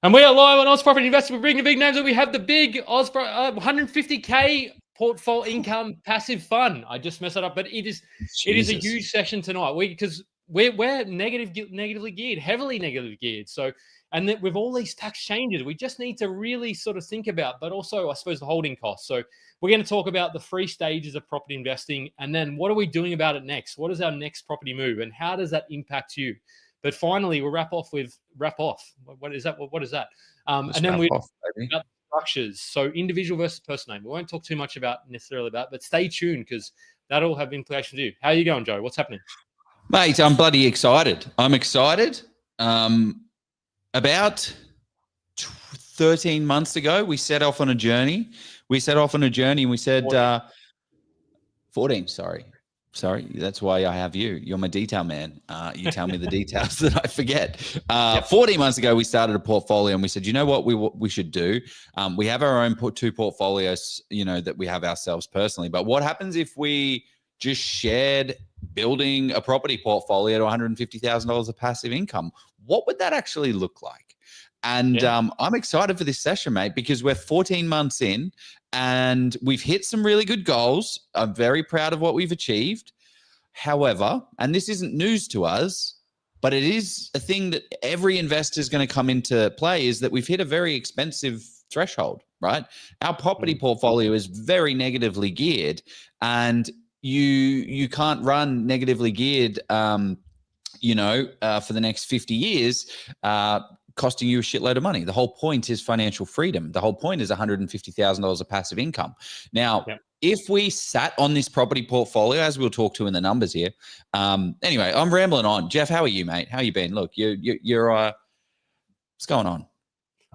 And we are live on Oz Property Investor. We're bringing the big names, and we have the big Oz 150K portfolio income passive fund. I just messed it up, but it is a huge session tonight. Because we're negatively geared, heavily negatively geared. So, and with all these tax changes, we just need to really sort of think about, but also I suppose the holding costs. So we're going to talk about the 3 stages of property investing, and then what are we doing about it next? What is our next property move, and how does that impact you? But finally, we'll wrap off. What is that? What is that? And then we about structures. So individual versus person name. We won't talk too much about necessarily about, but stay tuned because that'll have implications to you. How are you going, Joe? What's happening? Mate, I'm bloody excited. I'm excited. About 13 months ago, we set off on a journey. And we said, 14, Sorry, that's why I have you. You're my detail man. You tell me the details that I forget. 14 months ago, we started a portfolio and we said, you know what we should do? We have our own 2 portfolios, that we have ourselves personally. But what happens if we just shared building a property portfolio to $150,000 of passive income? What would that actually look like? And I'm excited for this session, mate, because we're 14 months in and we've hit some really good goals. I'm very proud of what we've achieved. However, and this isn't news to us, but it is a thing that every investor is going to come into play, is that we've hit a very expensive threshold, right? Our property portfolio is very negatively geared, and you can't run negatively geared, for the next 50 years, costing you a shitload of money. The whole point is financial freedom. The whole point is $150,000 of passive income. Now, if we sat on this property portfolio, as we'll talk to in the numbers here, anyway, I'm rambling on. Jeff, how are you, mate? How you been? Look, you're what's going on?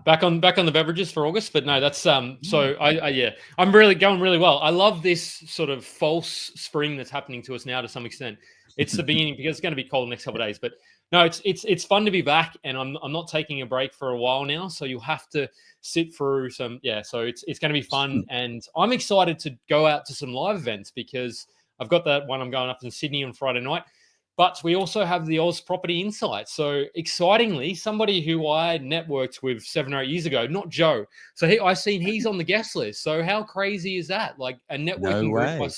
Back on the beverages for August, but no, that's so I'm really going really well. I love this sort of false spring that's happening to us now to some extent. It's the beginning because it's going to be cold the next couple of days, but no, it's fun to be back, and I'm not taking a break for a while now, so you'll have to sit through some so it's going to be fun, and I'm excited to go out to some live events because I've got that one. I'm going up in Sydney on Friday night. But we also have the Oz Property Insight. So excitingly, somebody who I networked with 7 or 8 years ago, not Joe. So I seen he's on the guest list. So how crazy is that? Like a networking group.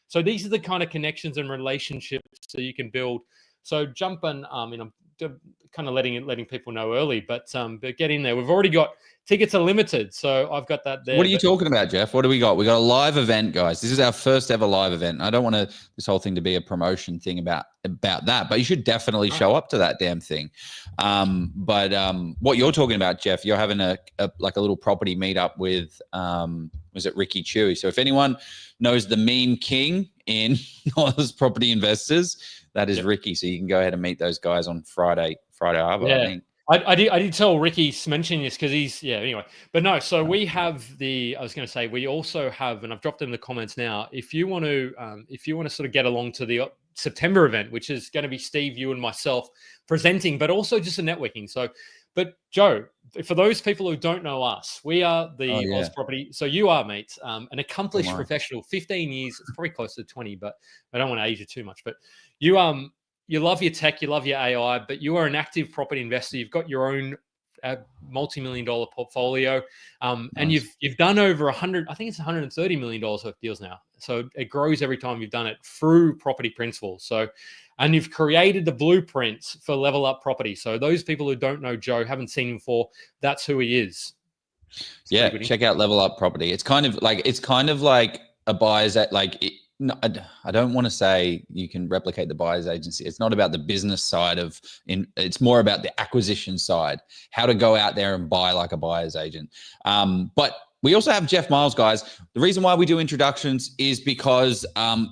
So these are the kind of connections and relationships that you can build. So jump in. I'm kind of letting people know early, but get in there. We've already got tickets are limited, so I've got that there. What are you talking about, Jeff? What do we got? We got a live event, guys. This is our first ever live event. I don't want this whole thing to be a promotion thing about that, but you should definitely show up to that damn thing. But what you're talking about, Jeff, you're having a little property meetup with was it Ricky Chewy? So if anyone knows the meme king in Oz Property Investors, that is Ricky. So you can go ahead and meet those guys on Friday Arbor, I think. I did tell Ricky mention this because he's anyway. But no, so we have we also have, and I've dropped in the comments now. If you want to sort of get along to the September event, which is going to be Steve, you, and myself presenting, but also just a networking. So, but Joe, for those people who don't know us, we are the Oz Property. So you are, mate, an accomplished professional, 15 years. It's probably close to 20, but I don't want to age you too much. But you love your tech, you love your AI, but you are an active property investor. You've got your own multi-million-dollar portfolio, and you've done over 100. I think it's $130 million worth of deals now. So it grows every time you've done it through Property Principles. So, and you've created the blueprints for Level Up Property. So those people who don't know Joe, haven't seen him before, that's who he is. Check out Level Up Property. It's kind of like a buyer's No, I don't want to say you can replicate the buyer's agency. It's not about the business side it's more about the acquisition side, how to go out there and buy like a buyer's agent. But we also have Jef Miles, guys. The reason why we do introductions is because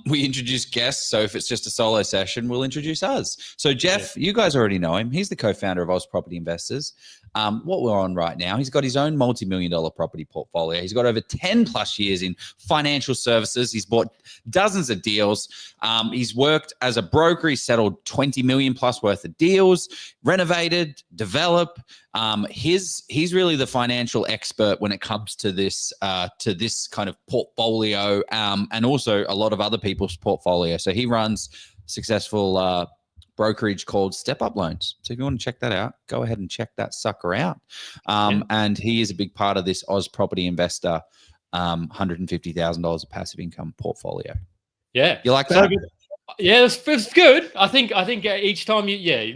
we introduce guests. So if it's just a solo session, we'll introduce us. So Jeff, you guys already know him. He's the co-founder of Oz Property Investors. What we're on right now, he's got his own multi-million-dollar property portfolio. He's got over 10 plus years in financial services. He's bought dozens of deals. He's worked as a broker. He's settled 20 million plus worth of deals, renovated, developed. He's really the financial expert when it comes to this kind of portfolio, and also a lot of other people's portfolio. So he runs successful brokerage called Step Up Loans. So if you want to check that out, go ahead and check that sucker out. And he is a big part of this Oz Property Investor $150,000 of passive income portfolio. Yeah. You like that? Yeah, it's good. I think each time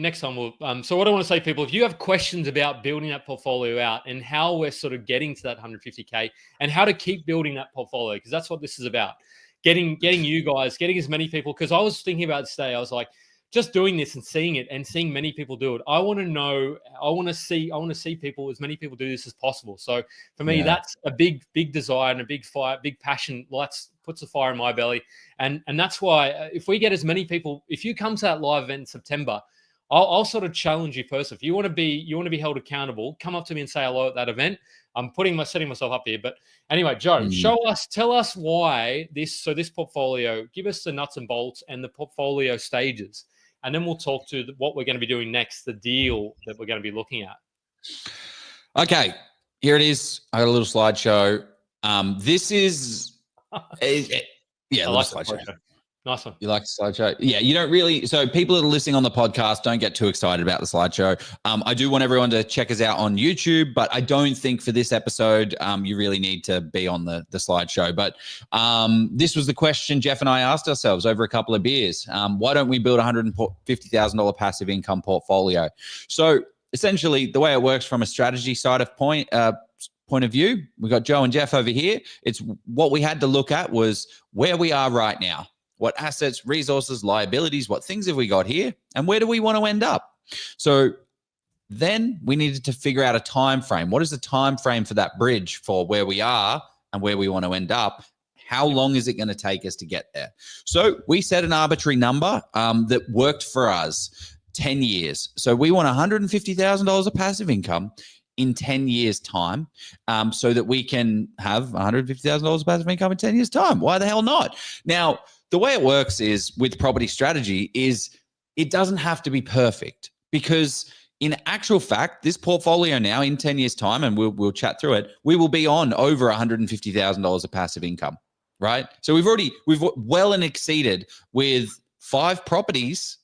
next time we'll. So what I want to say, people, if you have questions about building that portfolio out and how we're sort of getting to that 150K and how to keep building that portfolio, because that's what this is about, getting you guys, getting as many people. Because I was thinking about this today, I was like, just doing this and seeing it and seeing many people do it. I want to know. I want to see people, as many people do this as possible. So for me, that's a big desire and a big fire, big passion. Puts a fire in my belly, and that's why if we get as many people, if you come to that live event in September, I'll sort of challenge you first. If you want to be held accountable, come up to me and say hello at that event. I'm setting myself up here, but anyway, Joe, tell us why this portfolio. Give us the nuts and bolts and the portfolio stages. And then we'll talk to what we're going to be doing next, the deal that we're going to be looking at. Okay, here it is. I got a little slideshow. This is, a little slideshow. Nice one. You like the slideshow? Yeah, you don't really. So people that are listening on the podcast, don't get too excited about the slideshow. I do want everyone to check us out on YouTube, but I don't think for this episode, you really need to be on the slideshow. But this was the question Jef and I asked ourselves over a couple of beers. Why don't we build a $150,000 passive income portfolio? So essentially, the way it works from a strategy side of point of view, we got Joe and Jef over here. It's what we had to look at was where we are right now. What assets, resources, liabilities, what things have we got here? And where do we want to end up? So then we needed to figure out a time frame. What is the time frame for that bridge for where we are and where we want to end up? How long is it going to take us to get there? So we set an arbitrary number that worked for us, 10 years. So we want $150,000 of passive income in 10 years' time, so that we can have $150,000 of passive income in 10 years' time. Why the hell not? Now, the way it works is with property strategy is it doesn't have to be perfect, because in actual fact, this portfolio now in 10 years' time, and we'll chat through it, we will be on over $150,000 of passive income, right? So we've well and exceeded with 5 properties,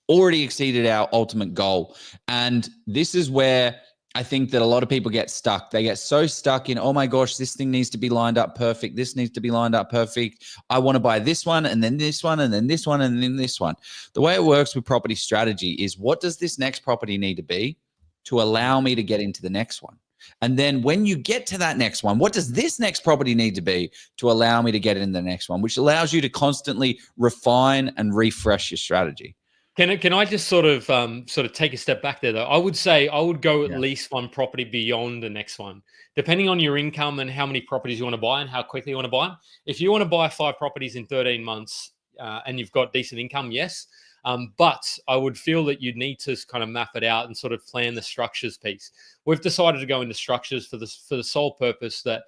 already exceeded our ultimate goal. And this is where I think that a lot of people get stuck. They get so stuck in, oh my gosh, this thing needs to be lined up perfect. This needs to be lined up perfect. I want to buy this one and then this one and then this one and then this one. The way it works with property strategy is, what does this next property need to be to allow me to get into the next one? And then when you get to that next one, what does this next property need to be to allow me to get in the next one, which allows you to constantly refine and refresh your strategy. Can I just sort of take a step back there though? I would say I would go at least one property beyond the next one, depending on your income and how many properties you want to buy and how quickly you want to buy them. If you want to buy 5 properties in 13 months and you've got decent income, yes. But I would feel that you'd need to kind of map it out and sort of plan the structures piece. We've decided to go into structures for the sole purpose that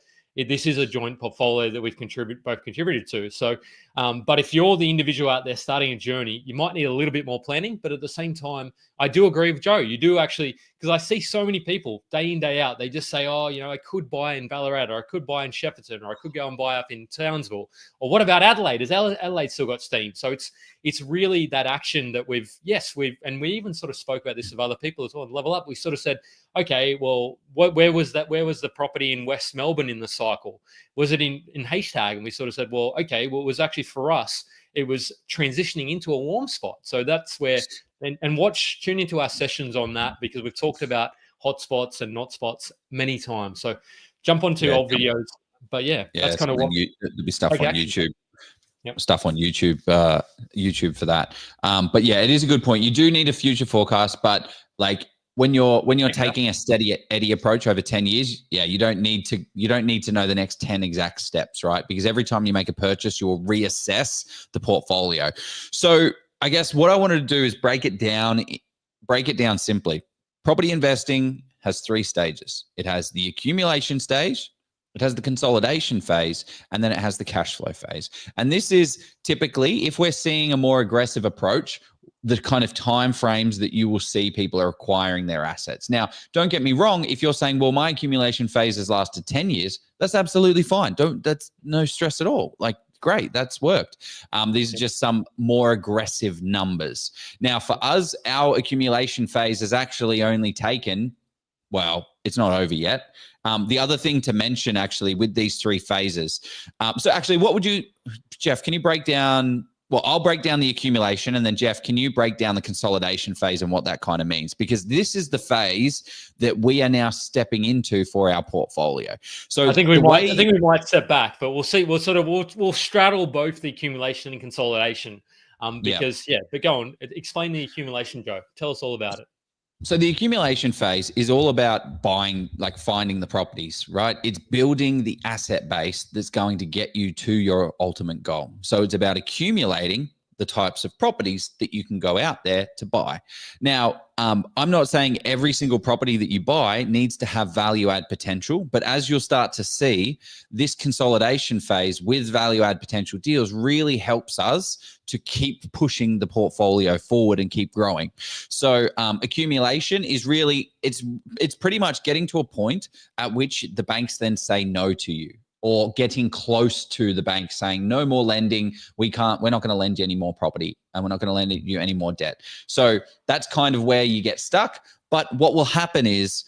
this is a joint portfolio that we've both contributed to. So, but if you're the individual out there starting a journey, you might need a little bit more planning. But at the same time, I do agree with Joe. You do actually, because I see so many people day in, day out, they just say, oh, I could buy in Ballarat, or I could buy in Shepparton, or I could go and buy up in Townsville. Or what about Adelaide? Has Adelaide still got steam? So it's really that action that we even sort of spoke about this with other people as well. Level Up, we sort of said, okay, well, where was that? Where was the property in West Melbourne in the cycle? Was it in Hashtag? And we sort of said, well, okay, well, it was actually for us, it was transitioning into a warm spot. So that's where, and tune into our sessions on that, because we've talked about hot spots and not spots many times. So jump onto old videos. But that's kind of what there'll be stuff on YouTube. Stuff on YouTube, YouTube for that. But yeah, it is a good point. You do need a future forecast, but like when you're taking a steady Eddie approach over 10 years, you don't need to know the next 10 exact steps, right? Because every time you make a purchase, you'll reassess the portfolio. So I guess what I wanted to do is break it down simply. Property investing has 3 stages. It has the accumulation stage, it has the consolidation phase, and then it has the cash flow phase. And this is typically, if we're seeing a more aggressive approach, the kind of time frames that you will see people are acquiring their assets. Now, don't get me wrong. If you're saying, well, my accumulation phase has lasted 10 years, that's absolutely fine. That's no stress at all. Like, Great, that's worked. These are just some more aggressive numbers. Now, for us, our accumulation phase has actually only taken, well, it's not over yet. The other thing to mention actually with these 3 phases. So actually, what would you, Jef, can you break down, well, I'll break down the accumulation, and then Jef, can you break down the consolidation phase and what that kind of means? Because this is the phase that we are now stepping into for our portfolio. So I think we might step back, but we'll see. We'll straddle both the accumulation and consolidation. But go on, explain the accumulation, Joe. Tell us all about it. So the accumulation phase is all about buying, like finding the properties, right? It's building the asset base that's going to get you to your ultimate goal. So it's about accumulating the types of properties that you can go out there to buy. Now, I'm not saying every single property that you buy needs to have value add potential, but as you'll start to see, this consolidation phase with value add potential deals really helps us to keep pushing the portfolio forward and keep growing. So accumulation is really, it's pretty much getting to a point at which the banks then say no to you, or getting close to the bank saying, no more lending. We're not going to lend you any more property, and we're not going to lend you any more debt. So that's kind of where you get stuck. But what will happen is,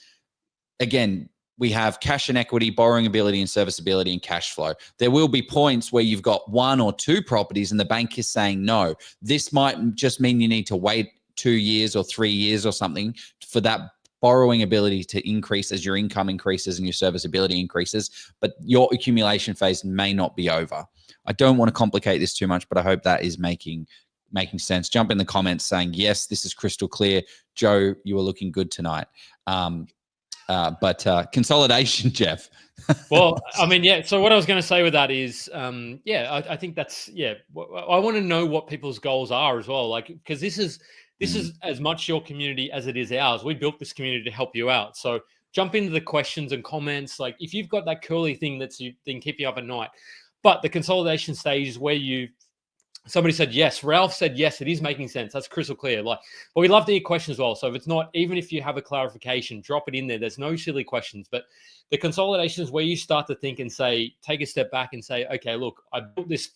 again, we have cash and equity, borrowing ability and serviceability, and cash flow. There will be points where you've got 1 or 2 properties and the bank is saying no. This might just mean you need to wait 2 years or 3 years or something for that borrowing ability to increase as your income increases and your serviceability increases, but your accumulation phase may not be over. I don't want to complicate this too much, but I hope that is making sense. Jump in the comments saying, yes, this is crystal clear. Joe, you are looking good tonight. But consolidation, Jef. Well, I mean, yeah. So what I was going to say with that is, I think that's, I want to know what people's goals are as well. Like, because this is as much your community as it is ours. We built this community to help you out. So jump into the questions and comments. Like if you've got that curly thing that's then keep you up at night. But the consolidation stage is where somebody said yes. Ralph said yes. It is making sense. That's crystal clear. But we love to hear questions as well. So if it's not, even if you have a clarification, drop it in there. There's no silly questions. But the consolidation is where you start to think and say, take a step back and say, okay, look, I built this.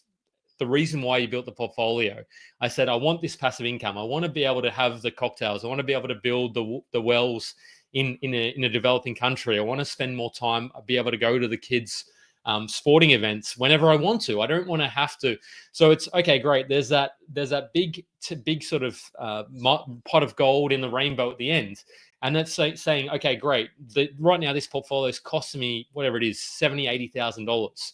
The reason why you built the portfolio, I said, I want this passive income. I want to be able to have the cocktails. I want to be able to build the wells in a developing country. I want to spend more time. I'll be able to go to the kids' sporting events whenever I want to. I don't want to have to. So it's okay, great. There's that big sort of pot of gold in the rainbow at the end. And that's saying, okay, great. Right now, this portfolio is costing me whatever it is, $70,000, $80,000.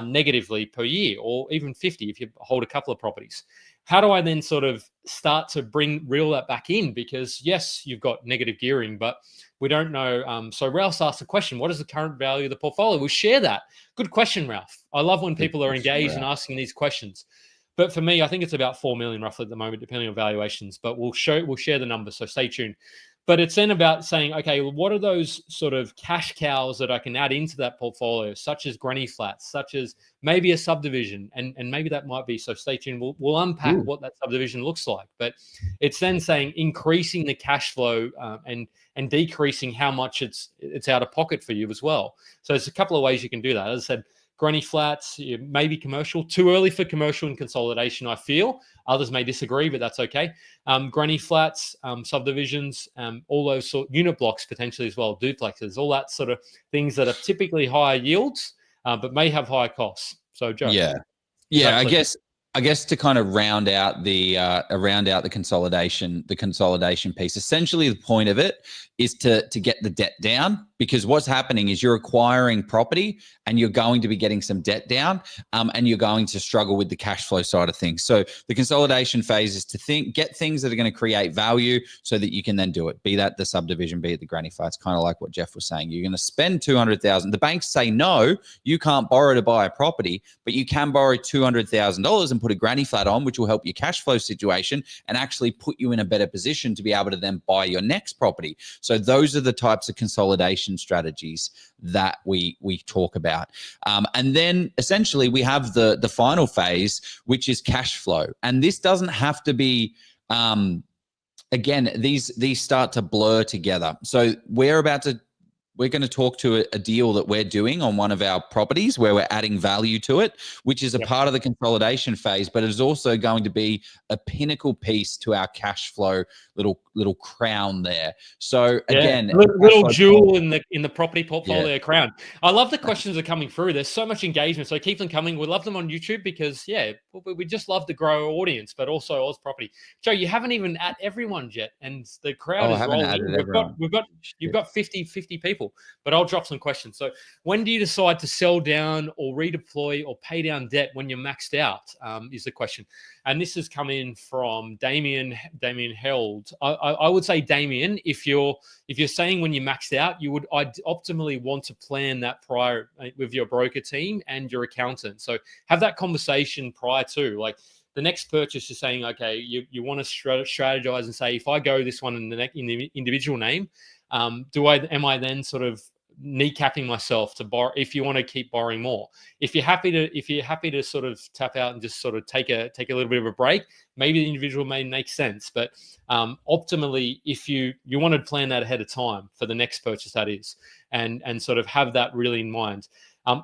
Negatively per year, or even 50 if you hold a couple of properties. How do I then sort of start to reel that back in? Because yes, you've got negative gearing, but we don't know. So Ralph asked the question, what is the current value of the portfolio? We'll share that. Good question, Ralph. I love when people are engaged and asking these questions. But for me, I think it's about 4 million roughly at the moment, depending on valuations, but we'll share the numbers. So stay tuned. But it's then about saying, okay, well, what are those sort of cash cows that I can add into that portfolio, such as granny flats, such as maybe a subdivision, and maybe that might be. So stay tuned. We'll unpack what that subdivision looks like. But it's then saying increasing the cash flow and decreasing how much it's out of pocket for you as well. So there's a couple of ways you can do that. As I said, granny flats, maybe commercial. Too early for commercial and consolidation, I feel. Others may disagree, but that's okay. Granny flats, subdivisions, all those sort unit blocks potentially as well, duplexes, all that sort of things that are typically higher yields, but may have higher costs. So, Joe. Yeah. I guess to kind of round out the consolidation piece. Essentially, the point of it is to get the debt down, because what's happening is you're acquiring property and you're going to be getting some debt down, and you're going to struggle with the cash flow side of things. So the consolidation phase is to get things that are going to create value so that you can then do it. Be that the subdivision, be it the granny flats, kind of like what Jef was saying. You're going to spend $200,000. The banks say no, you can't borrow to buy a property, but you can borrow $200,000 and put a granny flat on, which will help your cash flow situation and actually put you in a better position to be able to then buy your next property. So those are the types of consolidation strategies that we talk about. And then essentially we have the final phase, which is cash flow. And this doesn't have to be, again, these start to blur together. So we're about to we're going to talk to a deal that we're doing on one of our properties where we're adding value to it, which is a part of the consolidation phase, but it is also going to be a pinnacle piece to our cash flow little crown there. So again, little jewel in the property portfolio crown. I love the questions that are coming through. There's so much engagement, so keep them coming. We love them on YouTube because we just love to grow our audience, but also Oz Property. Joe, you haven't even at everyone yet, and the crowd is rolling. You've got 50 people, but I'll drop some questions. So when do you decide to sell down or redeploy or pay down debt when you're maxed out, is the question. And this has come in from Damien Held. I would say, Damien, if you're saying when you're maxed out, I'd optimally want to plan that prior with your broker team and your accountant. So have that conversation prior to, like, the next purchase. You're saying, okay, you want to strategize and say, if I go this one in the individual name, am I then sort of kneecapping myself to borrow if you want to keep borrowing more? If you're happy to sort of tap out and just sort of take a little bit of a break, maybe the individual may make sense. But optimally, if you want to plan that ahead of time for the next purchase, that is, and sort of have that really in mind.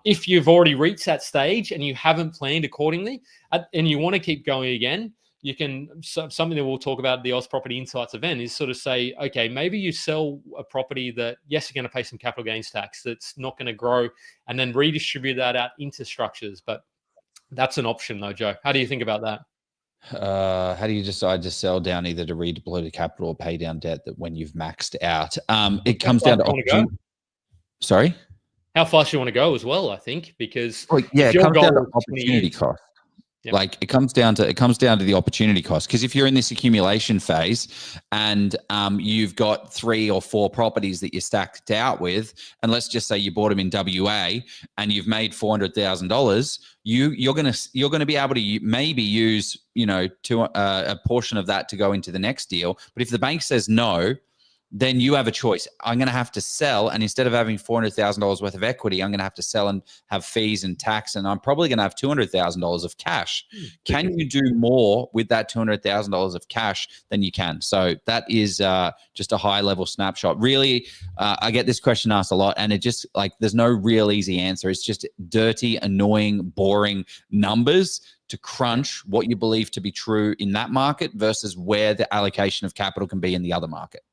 If you've already reached that stage and you haven't planned accordingly, and you want to keep going again, you can, something that we'll talk about at the Oz Property Insights event is sort of say, okay, maybe you sell a property that, yes, you're going to pay some capital gains tax, that's not going to grow, and then redistribute that out into structures. But that's an option though, Joe. How do you think about that? How do you decide to sell down either to redeploy the capital or pay down debt that when you've maxed out? It comes down to opportunity. Sorry? How fast you want to go as well, I think, because it comes down to opportunity cost. Yep. Like it comes down to the opportunity cost. Because if you're in this accumulation phase and you've got 3 or 4 properties that you're stacked out with, and let's just say you bought them in WA and you've made $400,000, you're gonna be able to maybe use a portion of that to go into the next deal. But if the bank says no, then you have a choice. I'm going to have to sell, and instead of having $400,000 worth of equity, I'm going to have to sell and have fees and tax, and I'm probably going to have $200,000 of cash. Can you do more with that $200,000 of cash than you can? So that is just a high-level snapshot. Really, I get this question asked a lot, and it just, like, there's no real easy answer. It's just dirty, annoying, boring numbers to crunch what you believe to be true in that market versus where the allocation of capital can be in the other market.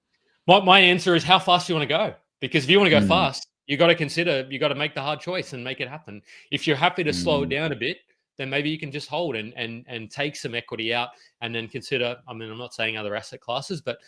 My answer is, how fast do you want to go? Because if you want to go fast, you got to make the hard choice and make it happen. If you're happy to slow it down a bit, then maybe you can just hold and take some equity out and then consider, I'm not saying other asset classes, but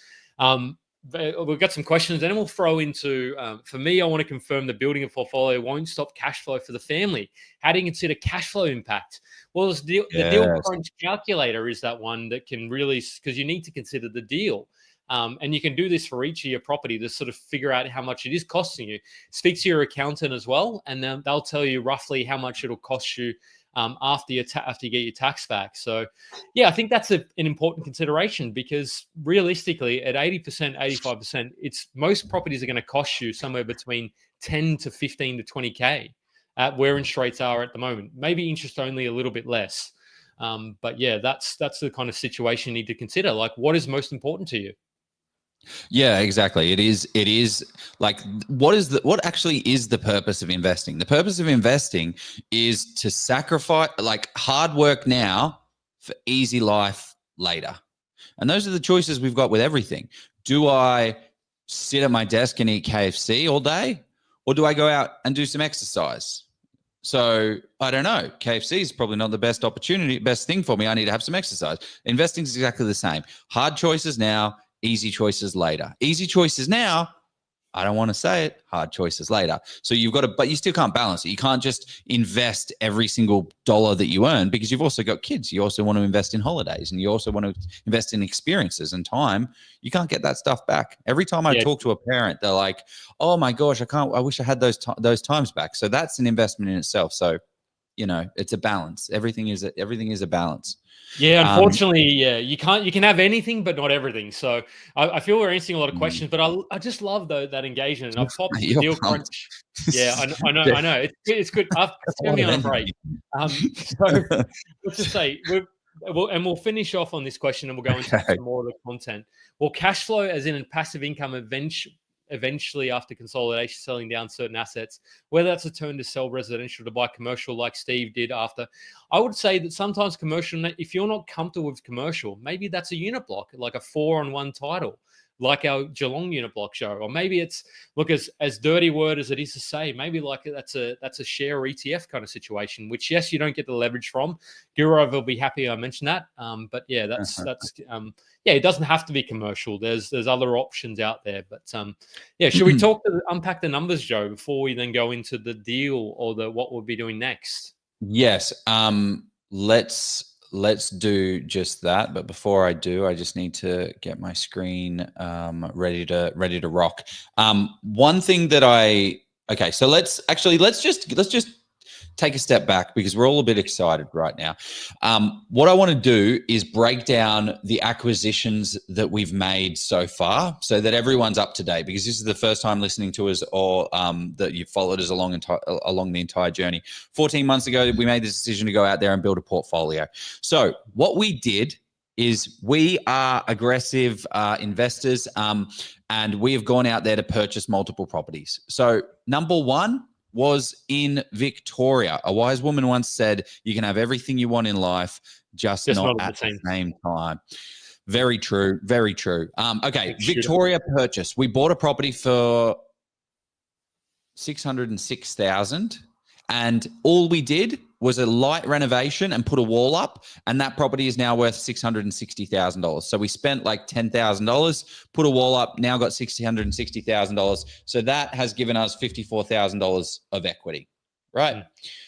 we've got some questions, and then we'll throw into, for me, I want to confirm the building a portfolio won't stop cash flow for the family. How do you consider cash flow impact? Well, the deal crunch calculator is that one that can really, because you need to consider the deal. And you can do this for each of your property to sort of figure out how much it is costing you. Speak to your accountant as well, and then they'll tell you roughly how much it'll cost you after you get your tax back. So, yeah, I think that's an important consideration, because realistically, at 80%, 85%, most properties are going to cost you somewhere between 10 to 15 to 20K at where interest rates are at the moment. Maybe interest only a little bit less. But yeah, that's the kind of situation you need to consider. Like, what is most important to you? Yeah, exactly. It is like, what actually is the purpose of investing? The purpose of investing is to sacrifice, like, hard work now for easy life later. And those are the choices we've got with everything. Do I sit at my desk and eat KFC all day, or do I go out and do some exercise? So I don't know. KFC is probably not the best thing for me. I need to have some exercise. Investing is exactly the same. Hard choices now, easy choices later. Easy choices now, I don't want to say it, hard choices later. So you've got to, but you still can't balance it. You can't just invest every single dollar that you earn, because you've also got kids. You also want to invest in holidays, and you also want to invest in experiences and time. You can't get that stuff back. Every time I talk to a parent, they're like, oh my gosh, I wish I had those times back. So that's an investment in itself. So, it's a balance. Everything is a balance. Yeah, unfortunately, you can have anything, but not everything. So I feel we're answering a lot of questions, but I just love that engagement. And I've popped the deal crunch. Yeah, I know. It's good. It's going to be on a break. So let's just say we'll finish off on this question, and we'll go into some more of the content. Well, cash flow, as in passive income, eventually after consolidation selling down certain assets, whether that's a turn to sell residential to buy commercial like Steve did after. I would say that sometimes commercial, if you're not comfortable with commercial, maybe that's a unit block, like a 4-on-1 title, like our Geelong unit block show. Or maybe it's, look, as dirty word as it is to say, maybe like that's a share ETF kind of situation, which, yes, you don't get the leverage from. Gurov will be happy I mentioned that. But yeah, that's yeah, it doesn't have to be commercial. There's other options out there. But yeah, should we unpack the numbers, Joe, before we then go into the deal or what we'll be doing next? Yes. Let's do just that. But before I do, I just need to get my screen ready to rock. One thing that okay, so let's just take a step back because we're all a bit excited right now. What I want to do is break down the acquisitions that we've made so far so that everyone's up to date, because this is the first time listening to us or that you've followed us along the entire journey. 14 months ago, we made the decision to go out there and build a portfolio. So what we did is we are aggressive investors, and we have gone out there to purchase multiple properties. So number one was in Victoria. A wise woman once said, you can have everything you want in life, just not at the same time. Very true. Very true. Okay. Victoria purchase. We bought a property for $606,000, and all we did was a light renovation and put a wall up, and that property is now worth $660,000. So we spent like $10,000, put a wall up, now got $660,000. So that has given us $54,000 of equity, right?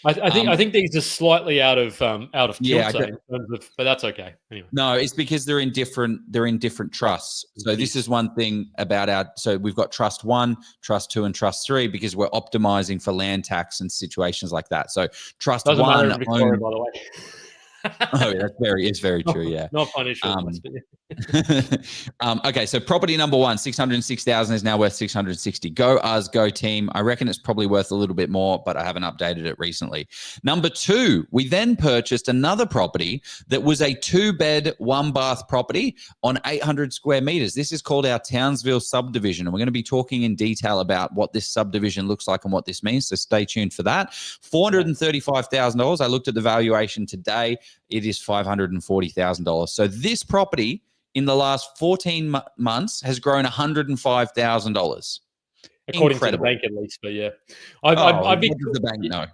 I think these are slightly out of kilter in terms of, but that's okay. Anyway. No, it's because they're in different trusts. So this is one thing about so we've got Trust 1, Trust 2, and Trust 3 because we're optimizing for land tax and situations like that. So Trust 1 matter in Victoria, by the way. Oh, it's very true. Yeah. Not financial. Okay. So property number one, 606,000 is now worth 660. Go us, go team. I reckon it's probably worth a little bit more, but I haven't updated it recently. Number two, we then purchased another property that was a 2-bed, 1-bath property on 800 square meters. This is called our Townsville subdivision. And we're going to be talking in detail about what this subdivision looks like and what this means. So stay tuned for that. $435,000. I looked at the valuation today. It is $540,000. So this property in the last 14 months has grown $105,000. According to the bank, at least, but yeah, I'd be the bank. No,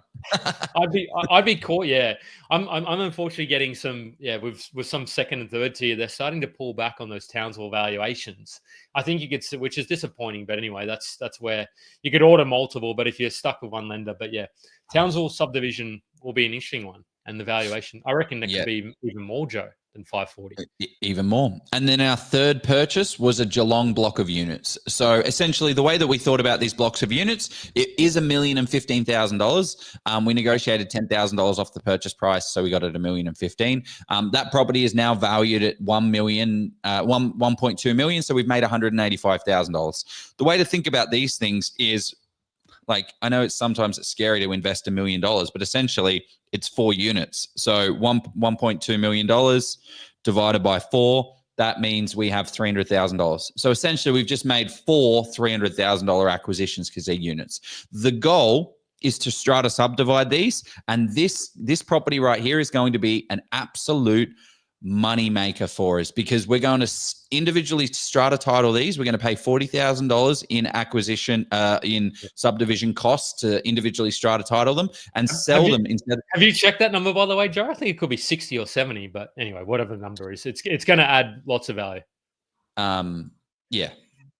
I'd be caught. Yeah, I'm unfortunately getting some. Yeah, with some second and third tier, they're starting to pull back on those Townsville valuations. I think you could, which is disappointing. But anyway, that's where you could order multiple. But if you're stuck with one lender, but yeah, Townsville subdivision will be an interesting one. And the valuation, I reckon that could be even more, Joe, than 540. Even more. And then our third purchase was a Geelong block of units. So essentially the way that we thought about these blocks of units, it is $1,015,000. We negotiated $10,000 off the purchase price. So we got it $1,015,000. That property is now valued at $1.2 million. So we've made $185,000. The way to think about these things is, like, I know sometimes it's scary to invest $1 million, but essentially it's 4 units. So $1.2 million divided by 4, that means we have $300,000. So essentially we've just made 4 $300,000 acquisitions because they're units. The goal is to strata subdivide these. And this property right here is going to be an absolute money maker for us because we're going to individually strata title these. We're going to pay $40,000 in acquisition, in subdivision costs to individually strata title them and sell them instead. Have you checked that number, by the way, Joe? I think it could be 60 or 70, but anyway, whatever the number is, it's going to add lots of value. Yeah,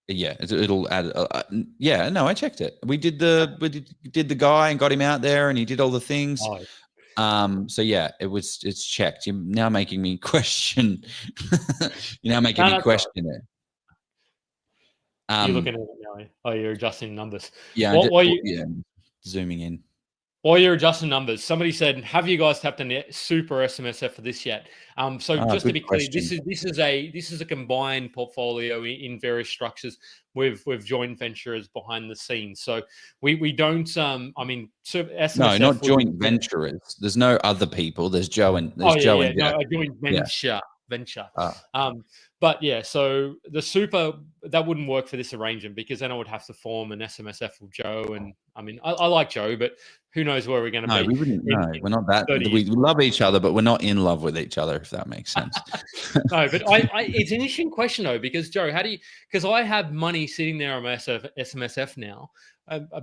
it'll add. No, I checked it. We did the guy and got him out there, and he did all the things. Oh. So yeah, it's checked. You're now making me question. You're now making me question it. You're looking at it now. Oh, you're adjusting numbers. Yeah, zooming in. While you're adjusting numbers, somebody said, "Have you guys tapped into Super SMSF for this yet?" So just to be clear, this is a combined portfolio in various structures with joint ventures behind the scenes. So we don't. SMSF. No, not joint venturers. There's no other people. There's Joe and Joe and a joint venture. venture. Ah. But yeah, so the super, that wouldn't work for this arrangement because then I would have to form an SMSF with Joe. And I mean, I like Joe, but who knows where we're going to No, be. we wouldn't. No, we're not that. 30 We years. love each other, but we're not in love with each other, if that makes sense. No, but it's an interesting question though, because Joe, because I have money sitting there on my SMSF now,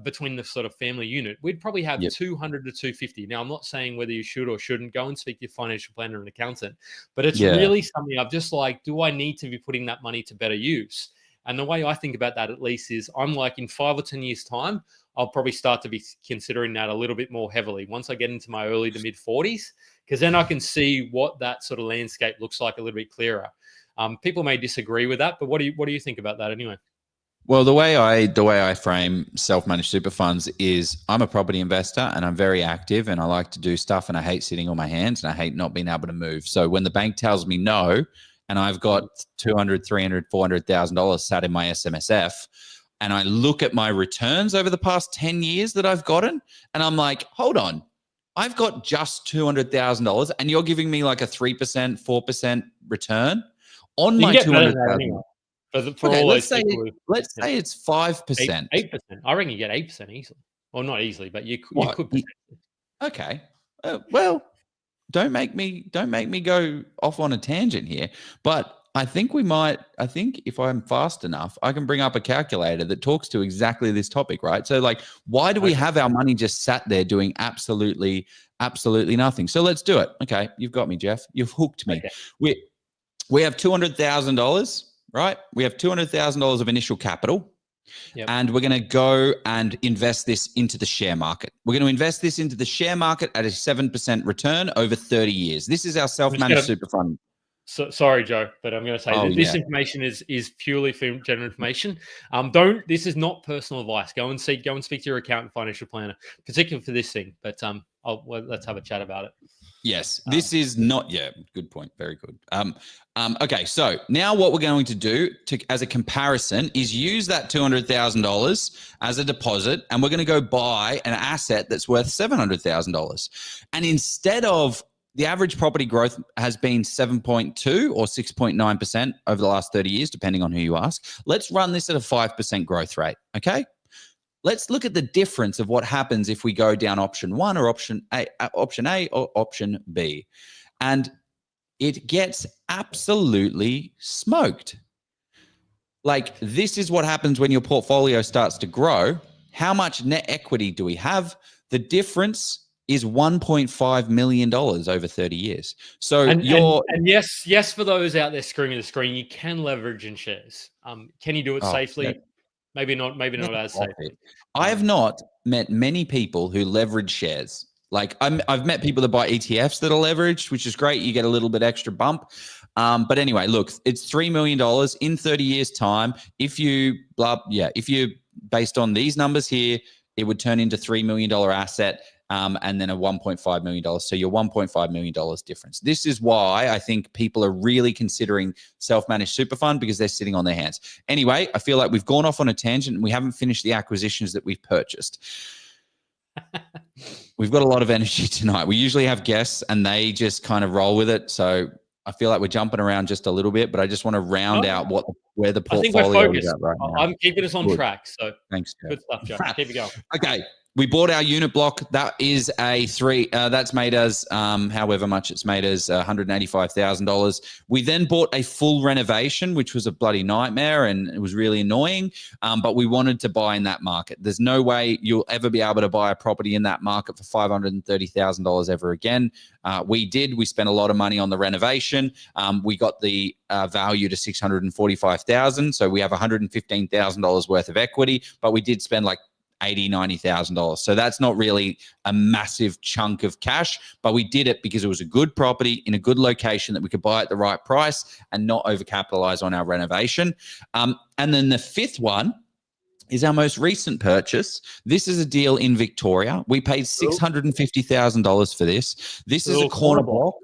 between the sort of family unit, we'd probably have Yep. 200 to 250. Now, I'm not saying whether you should or shouldn't go and speak to your financial planner and accountant, but it's Yeah. really something I've just like, do I need to be putting that money to better use? And the way I think about that, at least, is I'm like, in 5 or 10 years' time, I'll probably start to be considering that a little bit more heavily once I get into my early to mid 40s, because then I can see what that sort of landscape looks like a little bit clearer. People may disagree with that, but what do you think about that anyway? Well, the way I frame self-managed super funds is I'm a property investor and I'm very active and I like to do stuff and I hate sitting on my hands and I hate not being able to move. So when the bank tells me no, and I've got $200,000, $300,000, $400,000 sat in my SMSF, and I look at my returns over the past 10 years that I've gotten, and I'm like, hold on, I've got just $200,000 and you're giving me like a 3%, 4% return on my $200,000. For Okay, all let's those say people it's 5%. 8%. I reckon you get 8% easily. Well, not easily, but you could. Okay. Well, don't make me go off on a tangent here. But I think if I'm fast enough, I can bring up a calculator that talks to exactly this topic, right? So like, why do we have our money just sat there doing absolutely nothing? So let's do it. Okay, you've got me, Jeff. You've hooked me. Okay. We have $200,000. Right? We have $200,000 of initial capital, and we're going to go and invest this into the share market. We're going to invest this into the share market at a 7% return over 30 years. This is our self-managed super fund. So, sorry, Joe, but I'm going to say this information is purely for general information. This is not personal advice. Go and speak to your accountant, financial planner, particularly for this thing. But let's have a chat about it. Yes, this is not. Yeah, good point. Very good. Okay, so now what we're going to do as a comparison is use that $200,000 as a deposit, and we're going to go buy an asset that's worth $700,000. And instead of the average property growth has been 7.2 or 6.9% over the last 30 years, depending on who you ask. Let's run this at a 5% growth rate. Okay. Let's look at the difference of what happens if we go down option 1 or option A or option B. And it gets absolutely smoked. Like, this is what happens when your portfolio starts to grow. How much net equity do we have? The difference is $1.5 million over 30 years. So and yes, for those out there screaming at the screen, you can leverage in shares. Can you do it safely? Yeah. Maybe not as safe. I have not met many people who leverage shares. Like, I've met people that buy ETFs that are leveraged, which is great. You get a little bit extra bump. But anyway, look, it's $3 million in 30 years time. If you based on these numbers here, it would turn into $3 million asset. And then a $1.5 million. So your $1.5 million difference. This is why I think people are really considering self-managed super fund, because they're sitting on their hands. Anyway, I feel like we've gone off on a tangent and we haven't finished the acquisitions that we've purchased. We've got a lot of energy tonight. We usually have guests and they just kind of roll with it. So I feel like we're jumping around just a little bit, but I just want to round out where the portfolio is at right now. I'm keeping us on track. So thanks, Jeff. Good stuff, Joe. Keep it going. Okay. We bought our unit block. That is a 3. That's made us, however much it's made us, $185,000. We then bought a full renovation, which was a bloody nightmare and it was really annoying. But we wanted to buy in that market. There's no way you'll ever be able to buy a property in that market for $530,000 ever again. We did. We spent a lot of money on the renovation. We got the value to $645,000. So we have $115,000 worth of equity, but we did spend like $80,000-$90,000. So that's not really a massive chunk of cash, but we did it because it was a good property in a good location that we could buy at the right price and not overcapitalize on our renovation. And then the fifth one is our most recent purchase. This is a deal in Victoria. We paid $650,000 for this. This is a corner block.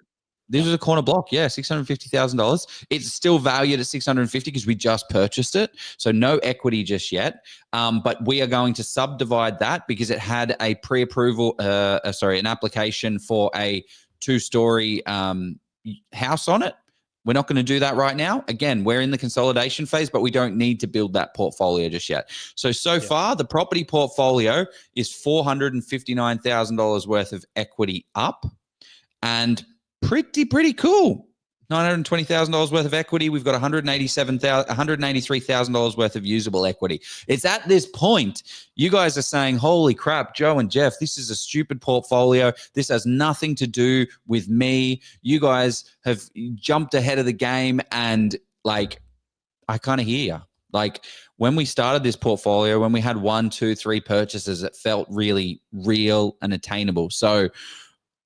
This is a corner block, yeah, $650,000. It's still valued at $650 because we just purchased it, so no equity just yet. But we are going to subdivide that because it had a pre-approval, an application for a 2-story house on it. We're not going to do that right now. Again, we're in the consolidation phase, but we don't need to build that portfolio just yet. So far, the property portfolio is $459,000 worth of equity up, and pretty cool. $920,000 worth of equity. We've got $183,000 worth of usable equity. It's at this point, you guys are saying, holy crap, Joe and Jef, this is a stupid portfolio. This has nothing to do with me. You guys have jumped ahead of the game. And like, I kind of hear you. Like when we started this portfolio, when we had 1, 2, 3 purchases, it felt really real and attainable. So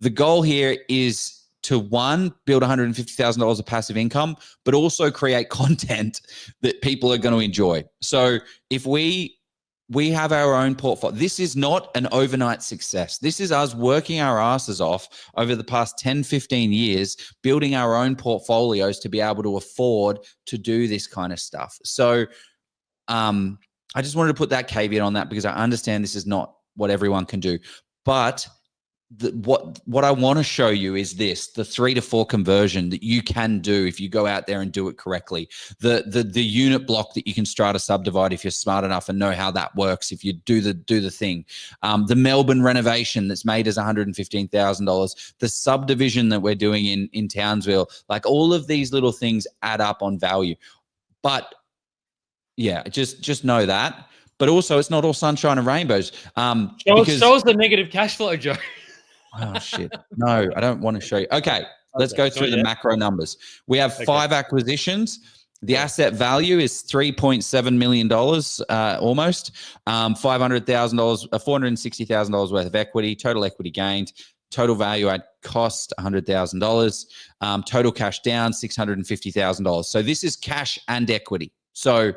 the goal here is to, one, build $150,000 of passive income, but also create content that people are going to enjoy. So if we have our own portfolio, this is not an overnight success. This is us working our asses off over the past 10, 15 years, building our own portfolios to be able to afford to do this kind of stuff. So I just wanted to put that caveat on that, because I understand this is not what everyone can do. But what I want to show you is this: the 3 to 4 conversion that you can do if you go out there and do it correctly. The unit block that you can strata subdivide if you're smart enough and know how that works. If you do the thing, the Melbourne renovation that's made us $115,000, the subdivision that we're doing in Townsville, like all of these little things add up on value. But yeah, just know that. But also, it's not all sunshine and rainbows. Show us the negative cash flow, Joe. Oh, shit. No, I don't want to show you. Okay, let's go through the macro numbers. We have 5 acquisitions. The asset value is $3.7 million, almost. $500,000, $460,000 worth of equity, total equity gained, total value at cost, $100,000, total cash down, $650,000. So this is cash and equity. So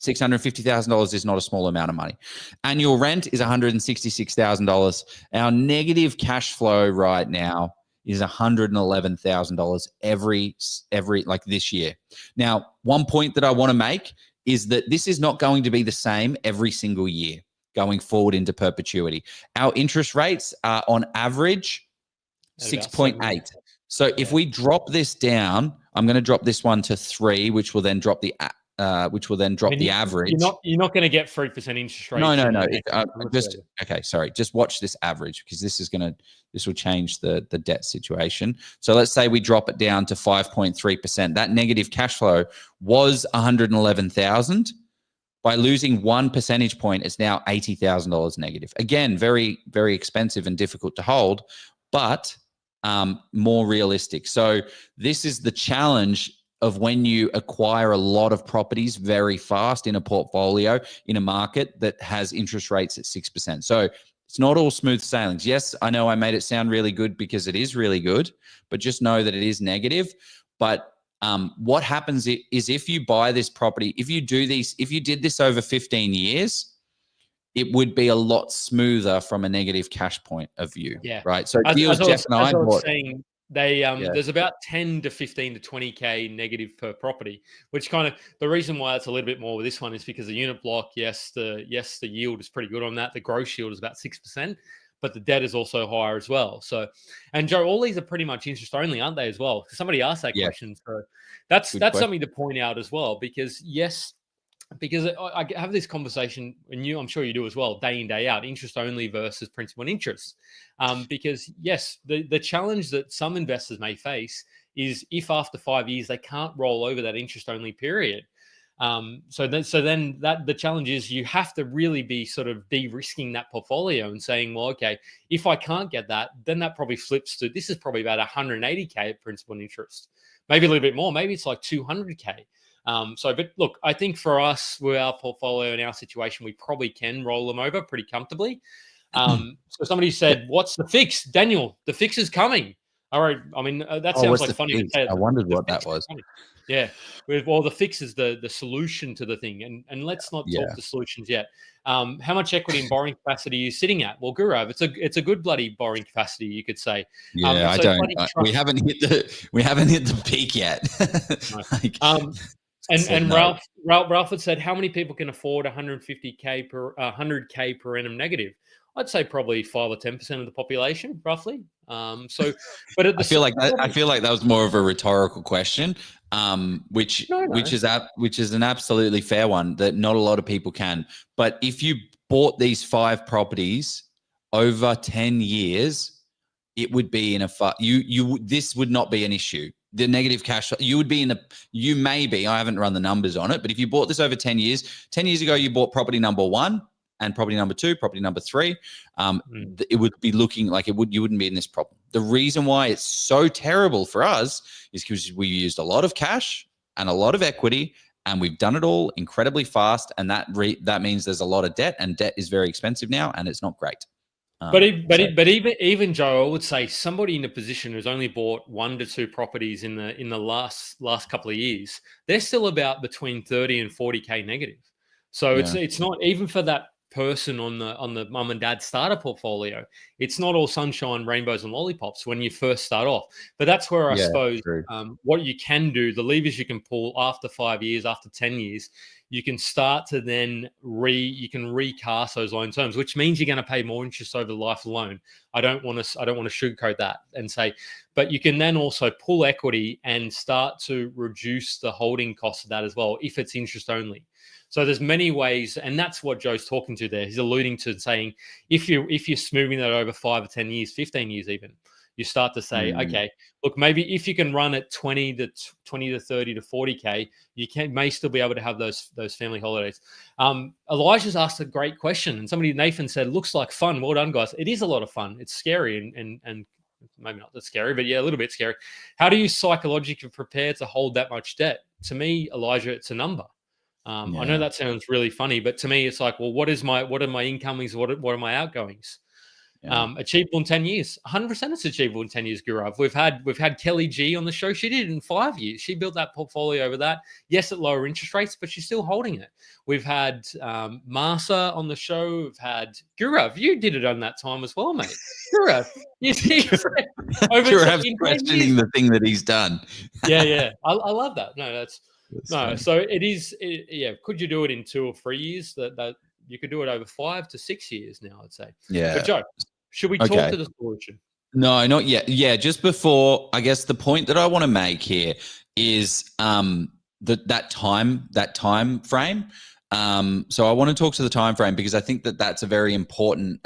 $650,000 is not a small amount of money. Annual rent is $166,000. Our negative cash flow right now is $111,000 every like this year. Now, one point that I want to make is that this is not going to be the same every single year going forward into perpetuity. Our interest rates are on average 6.8. So if we drop this down, I'm going to drop this one to 3, which will then drop the the average. You're not going to get 3% interest rate. No. Okay, sorry. Just watch this average, because this will change the debt situation. So let's say we drop it down to 5.3%. That negative cash flow was $111,000. By losing 1 percentage point, it's now $80,000 negative. Again, very, very expensive and difficult to hold, but more realistic. So this is the challenge of when you acquire a lot of properties very fast in a portfolio in a market that has interest rates at 6%. So it's not all smooth sailings. Yes, I know I made it sound really good, because it is really good, but just know that it is negative. But what happens is if you buy this property, if you did this over 15 years, it would be a lot smoother from a negative cash point of view. Yeah. Right. So deals Jef and I bought. There's about 10 to 15 to 20K negative per property, which kind of, the reason why it's a little bit more with this one is because the unit block, the yield is pretty good on that. The gross yield is about 6%, but the debt is also higher as well. So, and Joe, all these are pretty much interest only, aren't they, as well? Somebody asked that question. So that's something to point out as well, because because I have this conversation, and I'm sure you do as well, day in, day out, interest only versus principal and interest. Because yes, the challenge that some investors may face is if after 5 years they can't roll over that interest only period. So then the challenge is you have to really be sort of de-risking that portfolio and saying, well, okay, if I can't get that, then that probably flips to, this is probably about 180K at principal and interest, maybe a little bit more, maybe it's like 200K. But look, I think for us, with our portfolio and our situation, we probably can roll them over pretty comfortably. So somebody said, what's the fix? Daniel, the fix is coming. All right. I mean, that sounds like funny to say. I wondered what that was. Yeah. Well, the fix is the solution to the thing. And let's not talk the solutions yet. How much equity and borrowing capacity are you sitting at? Well, Gurav, it's a good bloody borrowing capacity, you could say. Yeah, I don't. We haven't hit the peak yet. And Ralph had said, how many people can afford 150K per 100K per annum negative? I'd say probably 5 or 10% of the population, roughly. But at the I feel like that was more of a rhetorical question, which is an absolutely fair one that not a lot of people can. But if you bought these 5 properties over 10 years, it would be in a this would not be an issue. The negative cash, you would be I haven't run the numbers on it, but if you bought this over 10 years, 10 years ago, you bought property number 1 and property number 2, property number 3, it would be looking like you wouldn't be in this problem. The reason why it's so terrible for us is because we used a lot of cash and a lot of equity, and we've done it all incredibly fast, and that means there's a lot of debt, and debt is very expensive now, and it's not great. But even Joe, I would say somebody in a position who's only bought 1 to 2 properties in the last couple of years, they're still about between 30 and 40K negative. So it's not even for that person on the mum and dad starter portfolio. It's not all sunshine, rainbows, and lollipops when you first start off. But that's where I suppose what you can do, the levers you can pull after 5 years, after 10 years, you can start to then recast those loan terms, which means you're going to pay more interest over the life of the loan. I don't want to sugarcoat that and say, but you can then also pull equity and start to reduce the holding cost of that as well if it's interest only. So there's many ways, and that's what Joe's talking to there. He's alluding to saying if you're smoothing that over 5 or 10 years, 15 years even, you start to say, okay, look, maybe if you can run at 20 to 30 to 40K, you may still be able to have those family holidays. Elijah's asked a great question, and Nathan said, looks like fun. Well done, guys. It is a lot of fun. It's scary and maybe not that scary, but yeah, a little bit scary. How do you psychologically prepare to hold that much debt? To me, Elijah, it's a number. I know that sounds really funny, but to me, it's like, well, what are my incomings? What are my outgoings? Achievable in 10 years. 100% it's achievable in 10 years, Gurav. We've had Kelly G on the show. She did it in 5 years. She built that portfolio over that. Yes, at lower interest rates, but she's still holding it. We've had Marsa on the show. We've had Gurav. You did it on that time as well, mate. Gurav. Gurav's questioning the thing that he's done. Yeah. I love that. No, that's funny. So it is. Could you do it in 2 or 3 years? That you could do it over 5 to 6 years now, I'd say. Yeah. But Joe, should we talk to the solution? No, not yet. Yeah, just before, I guess the point that I want to make here is that time frame. So I want to talk to the time frame because I think that's a very important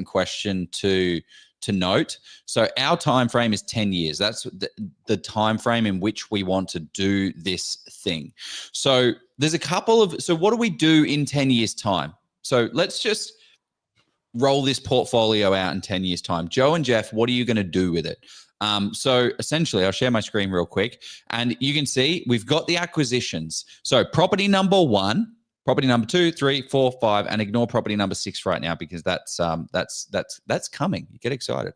question to note. So our time frame is 10 years. That's the time frame in which we want to do this thing. So there's a couple of, so what do we do in 10 years time? So let's just roll this portfolio out in 10 years time. Joe and Jef, what are you going to do with it? So essentially, I'll share my screen real quick, and you can see we've got the acquisitions. So property number 1, property number 2, 3, 4, 5, and ignore property number 6 right now because that's coming. You get excited.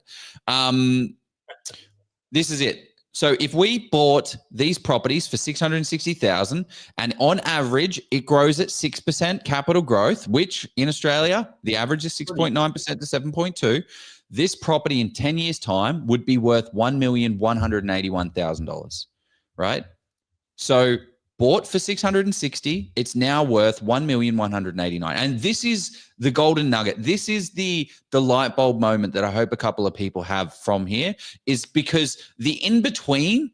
This is it. So if we bought these properties for $660,000, and on average it grows at 6% capital growth, which in Australia the average is 6.9% to 7.2. This property in 10 years' time would be worth $1,181,000, right? So bought for 660, it's now worth 1,189,000. And this is the golden nugget. This is the light bulb moment that I hope a couple of people have from here, is because the in-between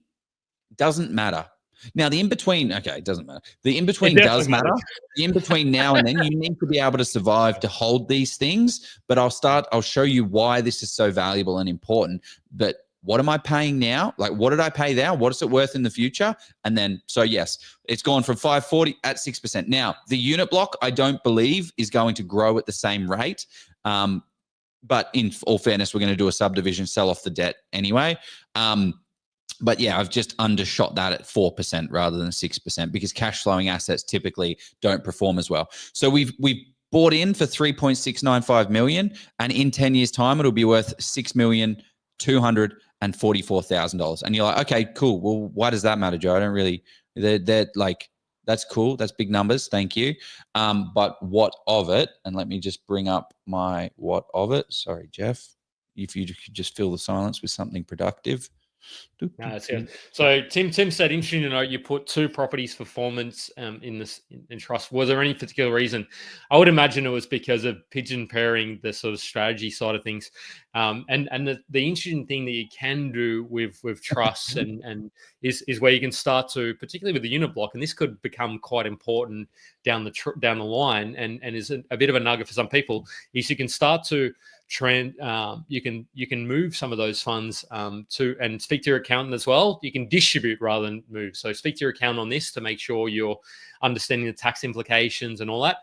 doesn't matter. Now, the in-between, okay, it doesn't matter. The in-between does matter. The in-between now and then, you need to be able to survive to hold these things. But I'll show you why this is so valuable and important. But what am I paying now? Like, what did I pay now? What is it worth in the future? And then, so yes, it's gone from 540 at 6%. Now, the unit block, I don't believe is going to grow at the same rate. But in all fairness, we're going to do a subdivision, sell off the debt anyway. But yeah, I've just undershot that at 4% rather than 6% because cash flowing assets typically don't perform as well. So we've bought in for $3.695 million, and in 10 years' time, it'll be worth $6,244,000. And you're like, okay, cool. Well, why does that matter, Joe? I don't really, they're like, that's cool. That's big numbers. Thank you. But what of it? And let me just bring up my what of it. Sorry, Jef, if you could just fill the silence with something productive. No, that's good. So Tim said, interesting to note, you put 2 properties performance in this in trust. Was there any particular reason? I would imagine it was because of pigeon pairing the sort of strategy side of things. And the interesting thing that you can do with trusts and is where you can start to, particularly with the unit block, and this could become quite important down the line, and is a bit of a nugget for some people, is you can start to you can move some of those funds to, and speak to your accountant as well. You can distribute rather than move. So speak to your accountant on this to make sure you're understanding the tax implications and all that.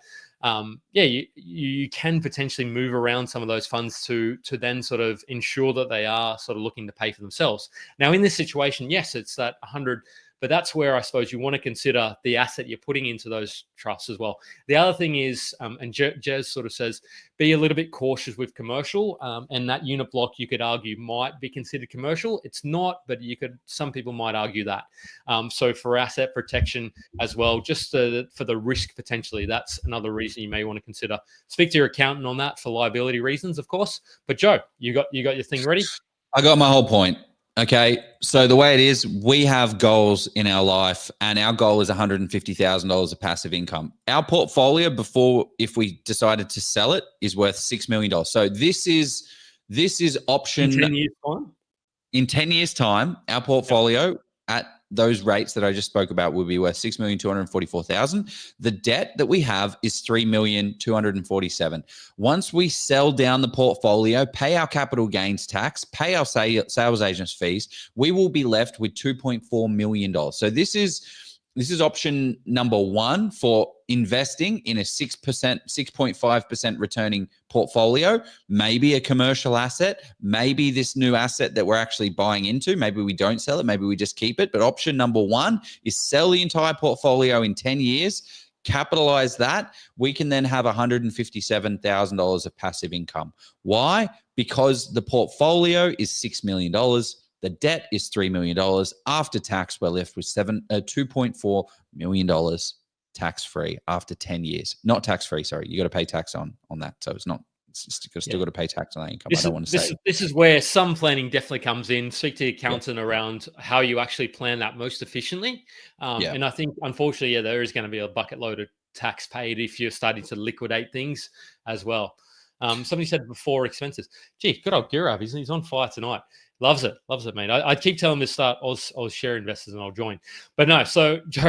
You can potentially move around some of those funds to then sort of ensure that they are sort of looking to pay for themselves. Now, in this situation, yes, it's that 100. But that's where I suppose you want to consider the asset you're putting into those trusts as well. The other thing is, and Jez sort of says, be a little bit cautious with commercial. And that unit block, you could argue, might be considered commercial. It's not, but some people might argue that. So for asset protection as well, just for the risk potentially, that's another reason you may want to consider. Speak to your accountant on that for liability reasons, of course. But Joe, you got your thing ready? I got my whole point. Okay, so the way it is, we have goals in our life, and our goal is $150,000 of passive income. Our portfolio, if we decided to sell it, is worth $6 million. So this is option. In 10 years' time? In 10 years' time, our portfolio at those rates that I just spoke about will be worth $6,244,000. The debt that we have is $3,247,000. Once we sell down the portfolio, pay our capital gains tax, pay our sales agents fees, we will be left with $2.4 million. So this is option number 1 for investing in a 6.5% returning portfolio, maybe a commercial asset, maybe this new asset that we're actually buying into. Maybe we don't sell it, maybe we just keep it. But option number 1 is sell the entire portfolio in 10 years, capitalize that. We can then have $157,000 of passive income. Why? Because the portfolio is $6 million. The debt is $3 million. After tax, we're left with $2.4 million tax-free after 10 years. Not tax-free, sorry. You got to pay tax on that. So still got to pay tax on that income. I don't want to say. This is where some planning definitely comes in. Speak to the accountant around how you actually plan that most efficiently. And I think, unfortunately, there is going to be a bucket load of tax paid if you're starting to liquidate things as well. Somebody said before expenses. Gee, good old Gurav. He's on fire tonight. Loves it, mate. I keep telling him to start Oz share investors and I'll join. But no, so Joe,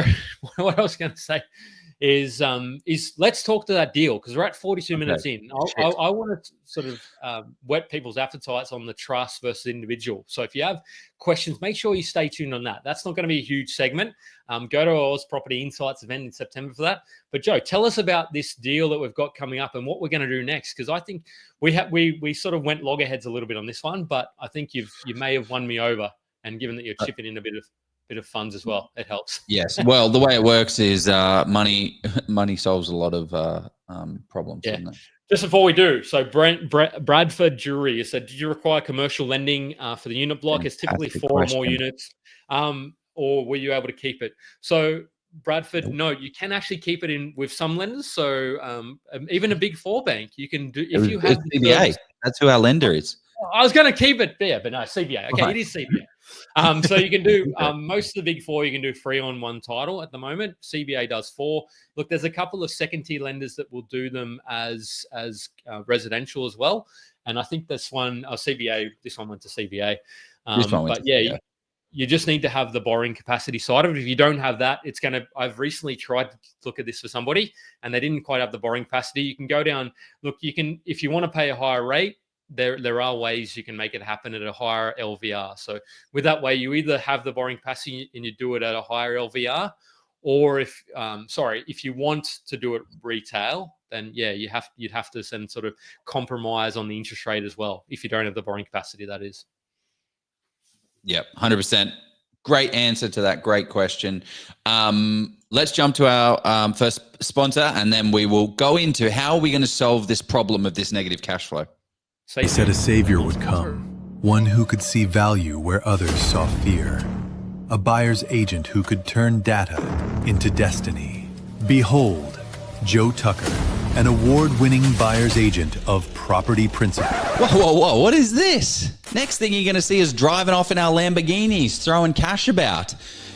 what I was going to say is let's talk to that deal, because we're at 42 minutes in. I want to sort of whet people's appetites on the trust versus individual. So if you have questions, make sure you stay tuned on that. That's not going to be a huge segment. Go to our Oz Property Insights event in September for that. But Joe, tell us about this deal that we've got coming up and what we're going to do next, because I think we sort of went loggerheads a little bit on this one, but I think you may have won me over, and given that you're chipping in a bit of funds as well, it helps. Yes. Well, the way it works is money solves a lot of problems. Yeah. Doesn't it? Just before we do, so Bradford Jury has said, did you require commercial lending for the unit block? It's typically 4 or more units. Or were you able to keep it? So Bradford, no, you can actually keep it in with some lenders. So even a Big 4 bank, you can do if you have CBA. That's who our lender is. I was going to keep it there, but no, CBA. Okay, right. It is CBA. So you can do most of the Big 4. You can do 3 on 1 title at the moment. CBA does 4. Look, there's a couple of second-tier lenders that will do them as residential as well. And I think this one, CBA. This one went to CBA. You just need to have the borrowing capacity side of it. If you don't have that, I've recently tried to look at this for somebody and they didn't quite have the borrowing capacity. You can go down, if you want to pay a higher rate, there are ways you can make it happen at a higher LVR. So with that way, you either have the borrowing capacity and you do it at a higher LVR, or if you want to do it retail, then you'd have to then sort of compromise on the interest rate as well, if you don't have the borrowing capacity, that is. Yep, 100%. Great answer to that. Great question. Let's jump to our first sponsor, and then we will go into how are we going to solve this problem of this negative cash flow. He said a savior would come, one who could see value where others saw fear, a buyer's agent who could turn data into destiny. Behold, Joe Tucker, an award-winning buyer's agent of Property Principal. Whoa, what is this? Next thing you're going to see is driving off in our Lamborghinis, throwing cash about.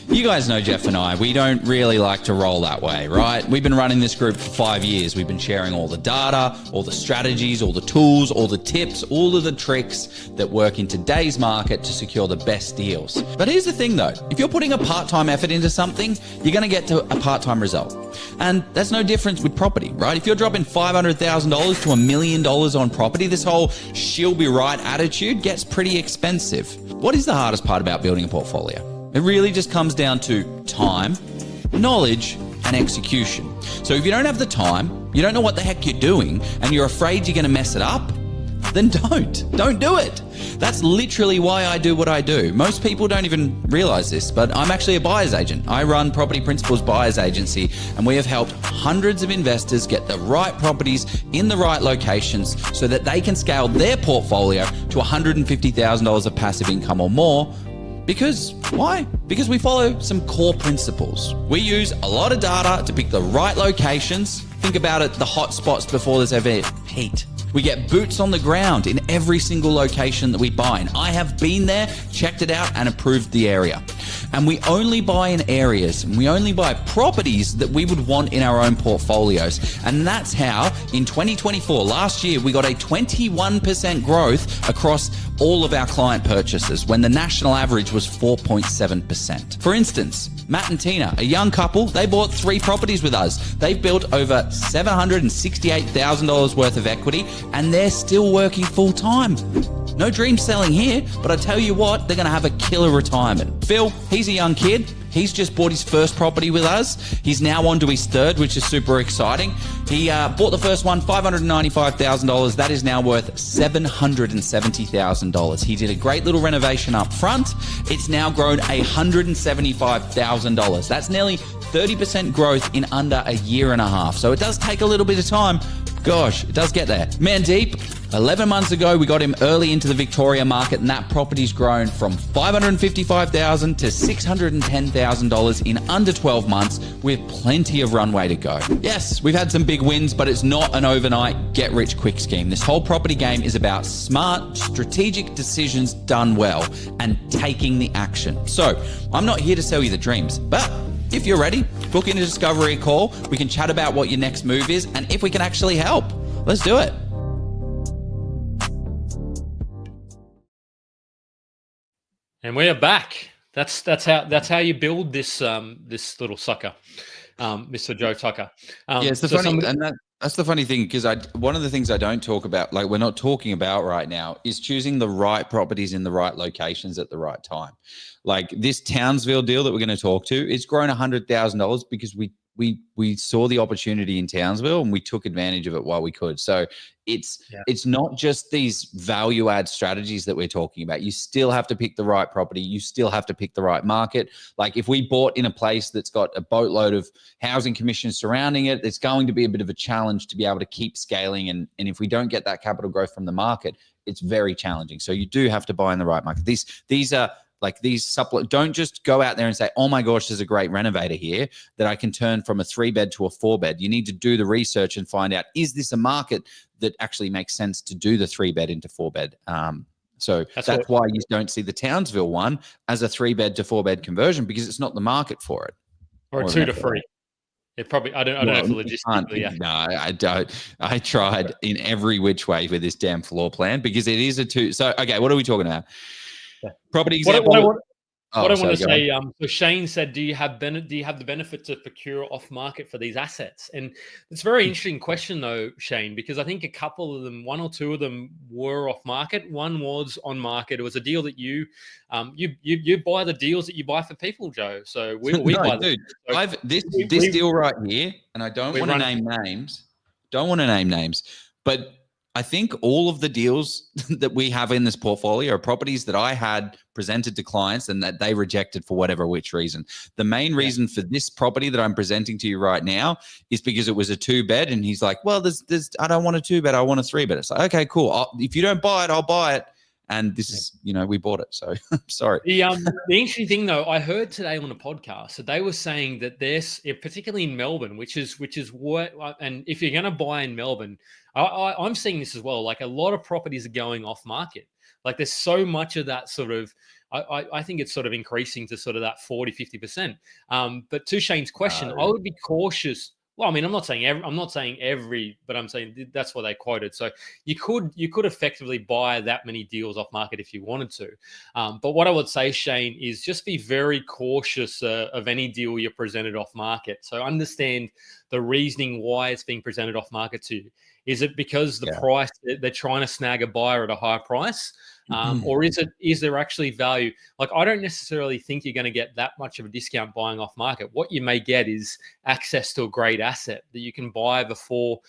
You guys know Jef and I, we don't really like to roll that way, right? We've been running this group for 5 years. We've been sharing all the data, all the strategies, all the tools, all the tips, all of the tricks that work in today's market to secure the best deals. But here's the thing though, if you're putting a part-time effort into something, you're going to get to a part-time result. And that's no difference with property, right? If you're dropping $500,000 to $1 million on property, this whole she'll be right attitude gets pretty expensive. What is the hardest part about building a portfolio? It really just comes down to time, knowledge, and execution. So if you don't have the time, you don't know what the heck you're doing, and you're afraid you're going to mess it up, then don't do it. That's literally why I do what I do. Most people don't even realize this, but I'm actually a buyer's agent. I run Property Principal's buyer's agency, and we have helped hundreds of investors get the right properties in the right locations so that they can scale their portfolio to $150,000 of passive income or more. Because, why? Because we follow some core principles. We use a lot of data to pick the right locations. Think about it, the hot spots before there's ever heat. We get boots on the ground in every single location that we buy. And I have been there, checked it out, and approved the area. And we only buy in areas, and we only buy properties that we would want in our own portfolios. And that's how, in 2024, last year, we got a 21% growth across all of our client purchases, when the national average was 4.7%. For instance, Matt and Tina, a young couple, they bought 3 properties with us. They've built over $768,000 worth of equity, and they're still working full time. No dream selling here, but I tell you what, they're going to have a killer retirement. Phil, he's a young kid. He's just bought his first property with us. He's now on to his third, which is super exciting. He bought the first one, $595,000. That is now worth $770,000. He did a great little renovation up front. It's now grown $175,000. That's nearly 30% growth in under a year and a half. So it does take a little bit of time. Gosh, it does get there. Mandeep, 11 months ago, we got him early into the Victoria market, and that property's grown from $555,000 to $610,000 in under 12 months with plenty of runway to go. Yes, we've had some big wins, but it's not an overnight get-rich-quick scheme. This whole property game is about smart, strategic decisions done well and taking the action. So I'm not here to sell you the dreams, but if you're ready, book in a discovery call. We can chat about what your next move is and if we can actually help. Let's do it. And we are back. That's how you build this this little sucker, Mr. Joe Tucker. Yeah, it's the funny, and that's the funny thing, because one of the things I don't talk about, like we're not talking about right now, is choosing the right properties in the right locations at the right time. Like this Townsville deal that we're going to talk to, it's grown $100,000 because we saw the opportunity in Townsville and we took advantage of it while we could. So it's not just these value add strategies that we're talking about. You still have to pick the right property. You still have to pick the right market. Like if we bought in a place that's got a boatload of housing commissions surrounding it, it's going to be a bit of a challenge to be able to keep scaling. And if we don't get that capital growth from the market, it's very challenging. So you do have to buy in the right market. These are like these supplement. Don't just go out there and say, oh my gosh, there's a great renovator here that I can turn from a 3-bed to a 4-bed. You need to do the research and find out, is this a market that actually makes sense to do the 3-bed into 4-bed? So that's why you don't see the Townsville one as a 3-bed to 4-bed conversion, because it's not the market for it. Or a 2 to 3. It probably, I don't know if logistically. Yeah. No, I don't. I tried in every which way with this damn floor plan because it is a 2. So, okay, what are we talking about? Property example. What I want to say, so Shane said, do you have the benefit to procure off market for these assets? And it's a very interesting question though, Shane, because I think a couple of them, 1 or 2 of them were off market. One was on market. It was a deal that you buy the deals that you buy for people, Joe. So we buy dude, so this deal right here, and I don't want to name names. But I think all of the deals that we have in this portfolio are properties that I had presented to clients and that they rejected for whatever which reason. The main reason for this property that I'm presenting to you right now is because it was a 2-bed, and he's like, well, I don't want a 2-bed, I want a 3-bed. It's like, okay, cool. If you don't buy it, I'll buy it. and this is, we bought it. So sorry. The interesting thing though, I heard today on a podcast that they were saying that there's, particularly in Melbourne, which is what, and if you're going to buy in Melbourne, I'm seeing this as well. Like a lot of properties are going off market. Like there's so much of that sort of, I think it's sort of increasing to sort of that 40-50%. But to Shane's question, I would be cautious. Well, I mean, I'm not saying every, but I'm saying that's what they quoted. So you could effectively buy that many deals off market if you wanted to. But what I would say, Shane, is just be very cautious of any deal you're presented off market. So understand the reasoning why it's being presented off market to you. Is it because the price, they're trying to snag a buyer at a higher price? Or is there actually value? Like, I don't necessarily think you're going to get that much of a discount buying off market. What you may get is access to a great asset that you can buy before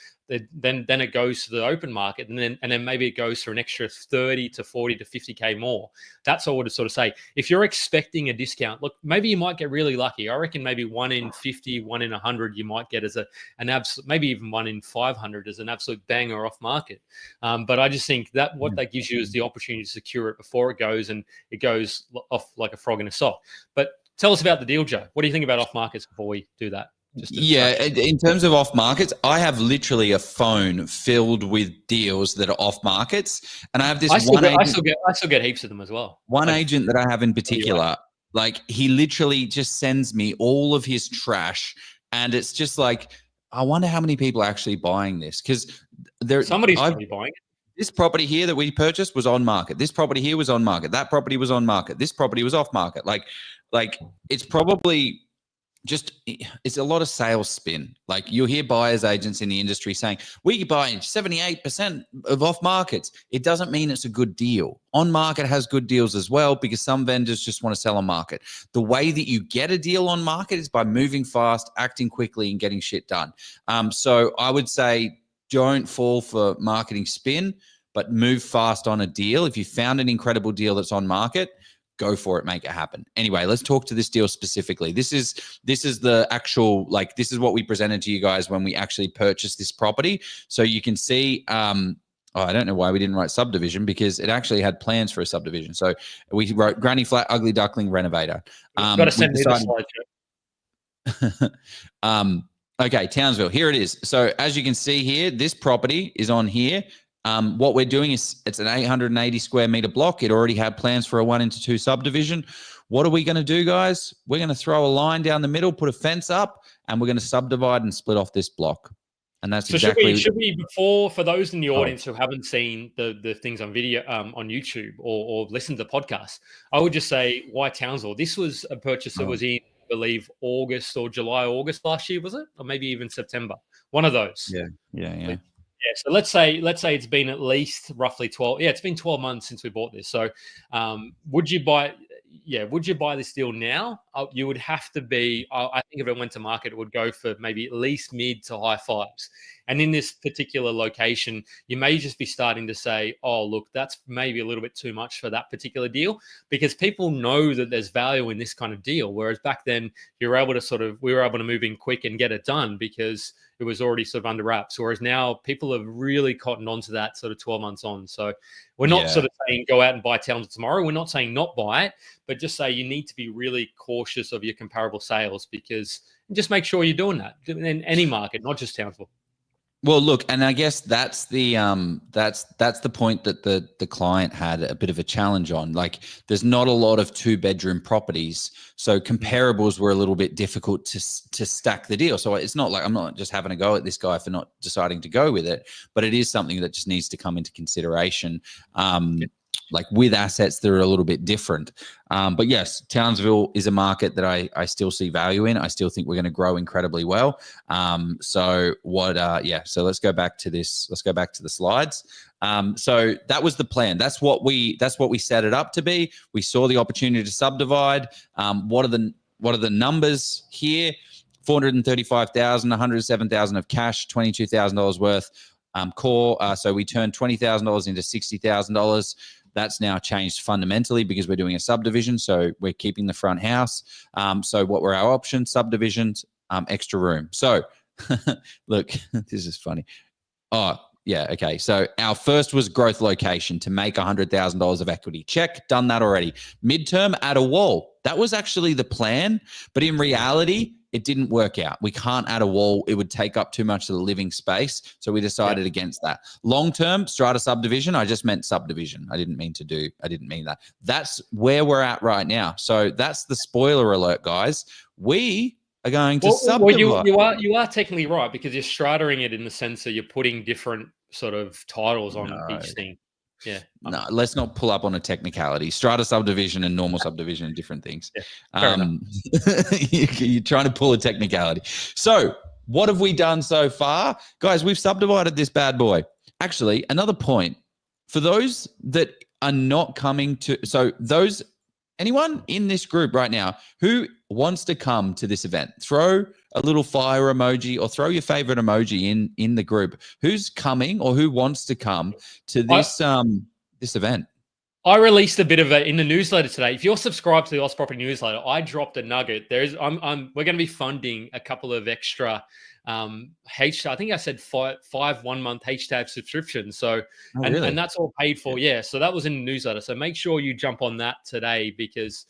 then it goes to the open market, and then maybe it goes for an extra 30 to 40 to 50K more. That's all I would sort of say. If you're expecting a discount, look, maybe you might get really lucky. I reckon maybe 1 in 50, 1 in 100, you might get as an absolute, maybe even 1 in 500 as an absolute banger off market. But I just think that what that gives you is the opportunity to secure it before it goes, and it goes off like a frog in a sock. But tell us about the deal, Joe. What do you think about off markets before we do that? In terms of off markets, I have literally a phone filled with deals that are off markets, and I have this I still get heaps of them as well. One agent that I have in particular, like he literally just sends me all of his trash, and it's just like, I wonder how many people are actually buying this, because somebody's probably buying it. This property here that we purchased was on market. This property here was on market. That property was on market. This property was off market. Like it's probably it's a lot of sales spin. Like you'll hear buyers agents in the industry saying, we buy 78% of off markets. It doesn't mean it's a good deal. On market has good deals as well, because some vendors just want to sell on market. The way that you get a deal on market is by moving fast, acting quickly, and getting shit done. So I would say don't fall for marketing spin, but move fast on a deal. If you found an incredible deal that's on market, go for it, make it happen. Anyway, let's talk to this deal specifically. This is the actual, like, this is what we presented to you guys when we actually purchased this property. So you can see, I don't know why we didn't write subdivision, because it actually had plans for a subdivision. So we wrote granny flat, ugly duckling, renovator. Got to send me the slideshow. Okay, Townsville, here it is. So as you can see here, this property is on here. What we're doing is it's an 880 square meter block. It already had plans for a 1-into-2 subdivision. What are we going to do, guys? We're going to throw a line down the middle, put a fence up, and we're going to subdivide and split off this block. And that's exactly. Should we before, for those in the audience who haven't seen the things on video on YouTube or listened to the podcast, I would just say, why Townsville? This was a purchase that was in, I believe, August or July, August last year, was it? Or maybe even September. One of those. Yeah. Yeah, so let's say it's been at least roughly 12. Yeah, it's been 12 months since we bought this. So, would you buy this deal now? You would have to be. I think if it went to market, it would go for maybe at least mid to high fives. And in this particular location, you may just be starting to say, "Oh, look, that's maybe a little bit too much for that particular deal," because people know that there's value in this kind of deal. Whereas back then, we were able to move in quick and get it done because it was already sort of under wraps. Whereas now people have really cottoned onto that sort of 12 months on. So we're not sort of saying go out and buy Townsville tomorrow. We're not saying not buy it, but just say you need to be really cautious of your comparable sales, because just make sure you're doing that in any market, not just Townsville. Well, look, and I guess that's the point that the client had a bit of a challenge on. Like, there's not a lot of 2-bedroom properties, so comparables were a little bit difficult to stack the deal. So it's not like I'm not just having a go at this guy for not deciding to go with it, but it is something that just needs to come into consideration. Like with assets that are a little bit different. But yes, Townsville is a market that I still see value in. I still think we're going to grow incredibly well. So let's go back to this. Let's go back to the slides. So that was the plan. That's what we set it up to be. We saw the opportunity to subdivide. What are the numbers here? 435,000, 107,000 of cash, $22,000 worth core. So we turned $20,000 into $60,000. That's now changed fundamentally because we're doing a subdivision. So we're keeping the front house. So what were our options? Subdivisions, extra room. So look, this is funny. Oh, Yeah. Okay. So our first was growth location to make $100,000 of equity. Check, done that already. Midterm, add a wall. That was actually the plan, but in reality, it didn't work out. We can't add a wall. It would take up too much of the living space. So we decided against that. Long-term, strata subdivision. I just meant subdivision. I didn't mean that. That's where we're at right now. So that's the spoiler alert, guys. We are going to subdivide. You are technically right, because you're strataing it in the sense that you're putting different sort of titles on each thing. Yeah. No, let's not pull up on a technicality. Strata subdivision and normal subdivision are different things. Yeah, you're trying to pull a technicality. So what have we done so far? Guys, we've subdivided this bad boy. Actually, another point for those that are not coming to, anyone in this group right now who wants to come to this event, throw a little fire emoji or throw your favorite emoji in the group. Who's coming or who wants to come to this this event? I released a bit of it in the newsletter today. If you're subscribed to the Oz Property newsletter, I dropped a nugget. We're going to be funding a couple of extra I think I said five 1 month HTAB subscriptions. So, really? And that's all paid for. Yeah. So that was in the newsletter. So make sure you jump on that today, because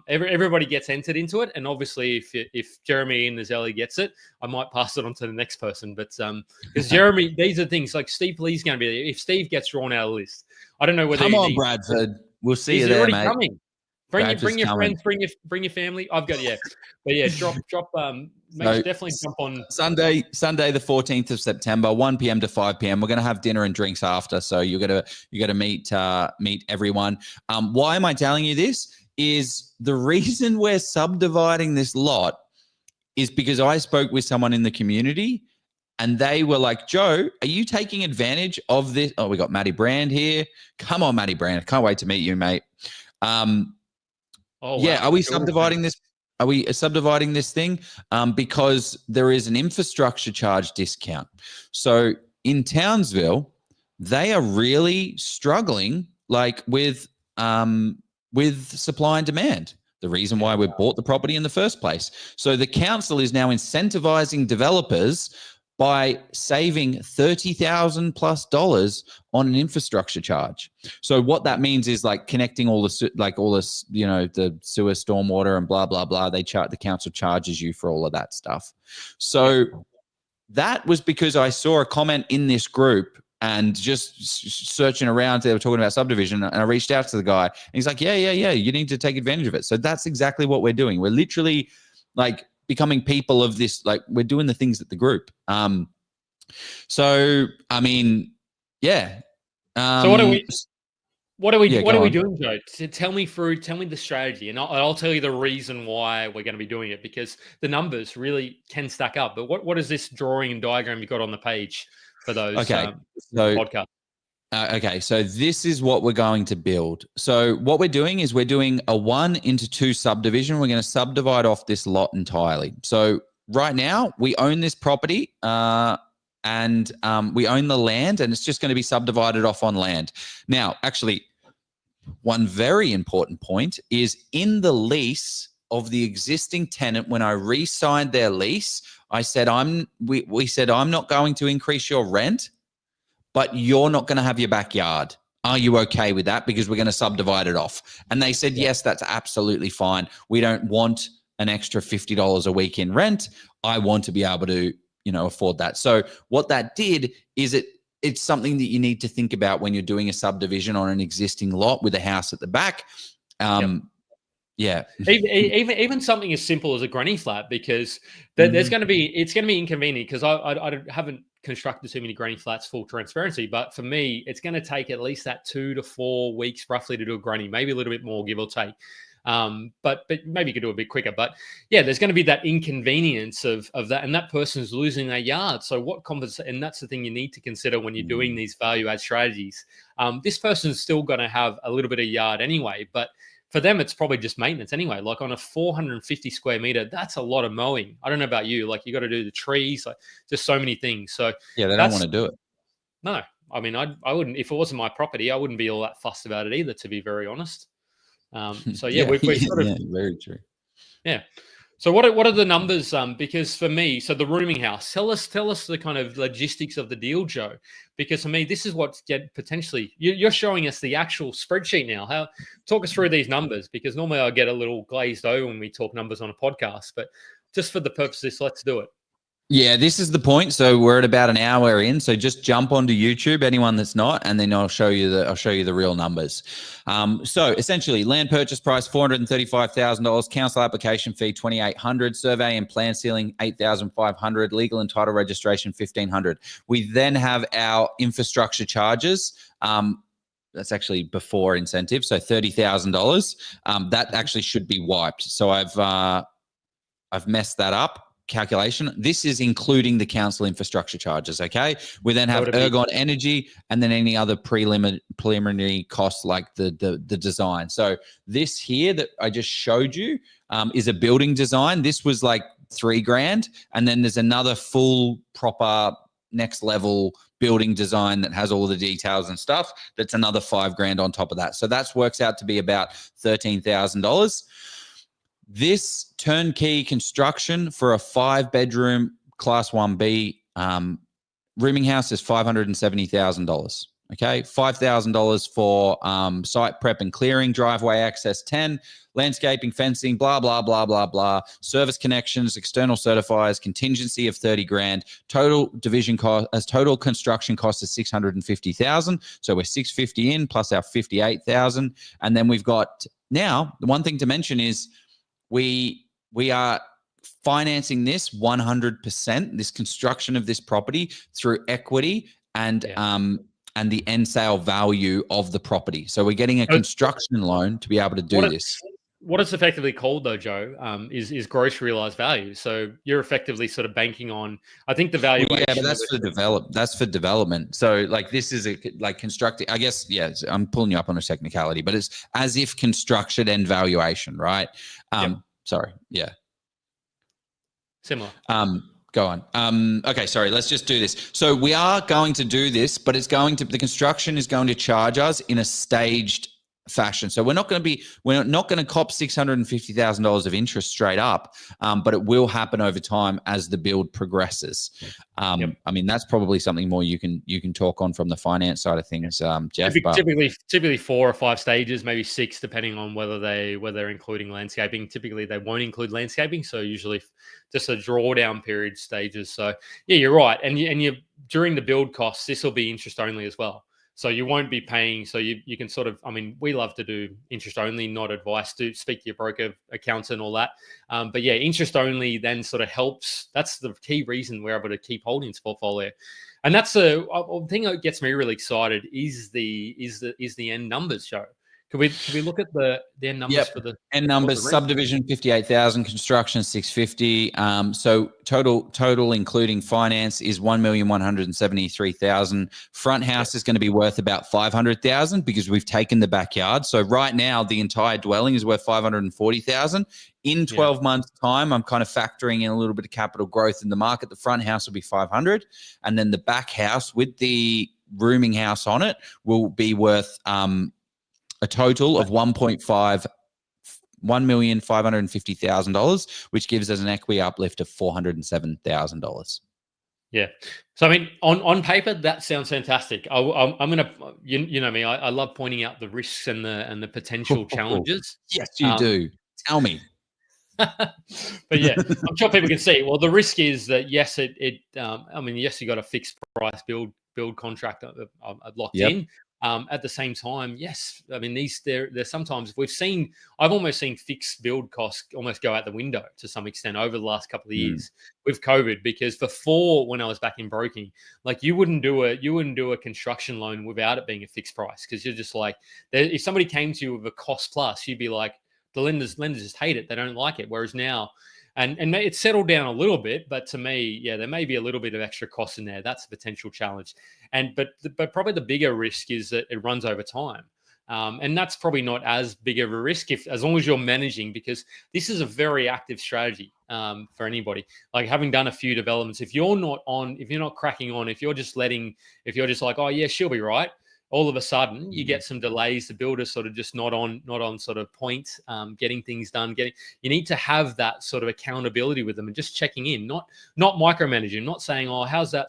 everybody gets entered into it. And obviously if Jeremy and Nazeli gets it, I might pass it on to the next person. But because Jeremy, these are things like Steve Lee's going to be there. If Steve gets drawn out of the list, I don't know whether come on, Bradford. We'll see you there, mate. Coming. Bring your friends, bring your family. I've got but yeah, drop. Definitely jump on Sunday, the 14th of September, 1 p.m. to 5 p.m. We're going to have dinner and drinks after, so you got to meet everyone. Why am I telling you this? Is the reason we're subdividing this lot is because I spoke with someone in the community. And they were like, Joe, are you taking advantage of this? Oh, we got Matty Brand here. Come on, Matty Brand. I can't wait to meet you, mate. Wow. Are we subdividing this? Are we subdividing this thing? Because there is an infrastructure charge discount. So in Townsville, they are really struggling with supply and demand. The reason why we bought the property in the first place. So the council is now incentivizing developers by saving $30,000+ on an infrastructure charge. So what that means is connecting all the the sewer, stormwater, and blah blah blah. The council charges you for all of that stuff. So that was because I saw a comment in this group and just searching around. They were talking about subdivision, and I reached out to the guy, and he's like, "Yeah, you need to take advantage of it." So that's exactly what we're doing. We're literally becoming people of this, we're doing the things at the group. So I mean, yeah. So what are we doing, Joe? Tell me the strategy, and I'll tell you the reason why we're going to be doing it, because the numbers really can stack up. But what is this drawing and diagram you got on the page for those podcasts? Okay, so this is what we're going to build. So what we're doing is we're doing a 1:2 subdivision. We're going to subdivide off this lot entirely. So right now we own this property and we own the land, and it's just going to be subdivided off on land. Now, actually, one very important point is in the lease of the existing tenant, when I re-signed their lease, I said, we said, I'm not going to increase your rent, but you're not going to have your backyard. Are you okay with that? Because we're going to subdivide it off. And they said, yes, that's absolutely fine. We don't want an extra $50 a week in rent. I want to be able to, afford that. So what that did is it's something that you need to think about when you're doing a subdivision on an existing lot with a house at the back. Yeah. Even something as simple as a granny flat, because it's going to be inconvenient, because I haven't constructed too many granny flats, full transparency. But for me, it's going to take at least that 2 to 4 weeks roughly to do a granny, maybe a little bit more, give or take. But maybe you could do a bit quicker. But yeah, there's going to be that inconvenience of that, and that person's losing their yard. So what compensation? And that's the thing you need to consider when you're doing these value add strategies. This person's still going to have a little bit of yard anyway, but for them, it's probably just maintenance anyway. Like on a 450 square meter, that's a lot of mowing. I don't know about you. You got to do the trees, just so many things. So yeah, they don't want to do it. No, I mean, I wouldn't. If it wasn't my property, I wouldn't be all that fussed about it either, to be very honest. So yeah, we're sort of, very true. Yeah. So what are the numbers? Because for me, so the rooming house, tell us the kind of logistics of the deal, Joe. Because for me, this is what's potentially you're showing us the actual spreadsheet now. Talk us through these numbers, because normally I get a little glazed over when we talk numbers on a podcast, but just for the purpose of this, let's do it. Yeah, this is the point. So we're at about an hour in. So just jump onto YouTube, anyone that's not, and then I'll show you the real numbers. So essentially, land purchase price $435,000, council application fee $2,800, survey and plan ceiling $8,500, legal and title registration $1,500. We then have our infrastructure charges. That's actually before incentive, so $30,000. That actually should be wiped. So I've messed that up. Calculation. This is including the council infrastructure charges. Okay. We then have Ergon Energy, and then any other preliminary costs like the design. So this here that I just showed you is a building design. This was like $3,000, and then there's another full proper next level building design that has all the details and stuff. That's another $5,000 on top of that. So that works out to be about $13,000. This turnkey construction for a 5-bedroom Class 1B rooming house is $570,000. Okay, $5,000 for site prep and clearing, driveway access 10, landscaping, fencing, blah blah blah blah blah, service connections, external certifiers, contingency of $30,000. Total division cost as total construction cost is $650,000. So we're $650 in plus our $58,000, and then we've got now the one thing to mention is. We are financing this 100%, this construction of this property through equity and the end sale value of the property. So we're getting a construction loan to be able to do this. What it's effectively called, though, Joe, is gross realized value. So you're effectively sort of banking on, I think, the valuation. Yeah, but that's for development. So like this is like constructing. I guess I'm pulling you up on a technicality, but it's as if construction and valuation, right? Sorry, yeah, similar. Go on. Okay, sorry. Let's just do this. So we are going to do this, but the construction is going to charge us in a staged fashion. So we're not going to cop $650,000 of interest straight up, but it will happen over time as the build progresses. I mean, that's probably something more you can talk on from the finance side of things, Jeff. Typically 4 or 5 stages, maybe 6, depending on whether they're including landscaping. Typically, they won't include landscaping, so usually just a drawdown period stages. So yeah, you're right, and you during the build costs, this will be interest only as well. So you won't be paying. So you can sort of, I mean, we love to do interest only, not advice. Do speak to your broker, accountant, all that. But yeah, interest only then sort of helps. That's the key reason we're able to keep holding this portfolio. And that's a thing that gets me really excited is the end numbers, Joe. Can we look at the end numbers for the end numbers? Subdivision 58,000, construction 650. So total including finance is 1,173,000. Front house is going to be worth about 500,000 because we've taken the backyard. So right now the entire dwelling is worth 540,000. In 12 months' time, I'm kind of factoring in a little bit of capital growth in the market. The front house will be 500, and then the back house with the rooming house on it will be worth a total of $1,550,000, which gives us an equity uplift of $407,000. Yeah. So, I mean, on paper, that sounds fantastic. I'm going to, you know me, I love pointing out the risks and the potential challenges. Yes, you do. Tell me. But yeah, I'm sure people can see. Well, the risk is that, yes, yes, you got a fixed price build contract locked in. At the same time, yes, I mean, there's sometimes I've almost seen fixed build costs almost go out the window to some extent over the last couple of years with COVID, because before, when I was back in broking, like you wouldn't do a construction loan without it being a fixed price, because you're just like, if somebody came to you with a cost plus, you'd be like, the lenders just hate it, they don't like it. Whereas now, and it's settled down a little bit, but to me, there may be a little bit of extra cost in there. That's a potential challenge. But probably the bigger risk is that it runs over time. And that's probably not as big of a risk as long as you're managing, because this is a very active strategy for anybody. Like, having done a few developments, if you're not cracking on, if you're just like, oh yeah, she'll be right. all of a sudden you get some delays. The builder's sort of just not on sort of point, getting things done. You need to have that sort of accountability with them and just checking in, not micromanaging, not saying, oh, how's that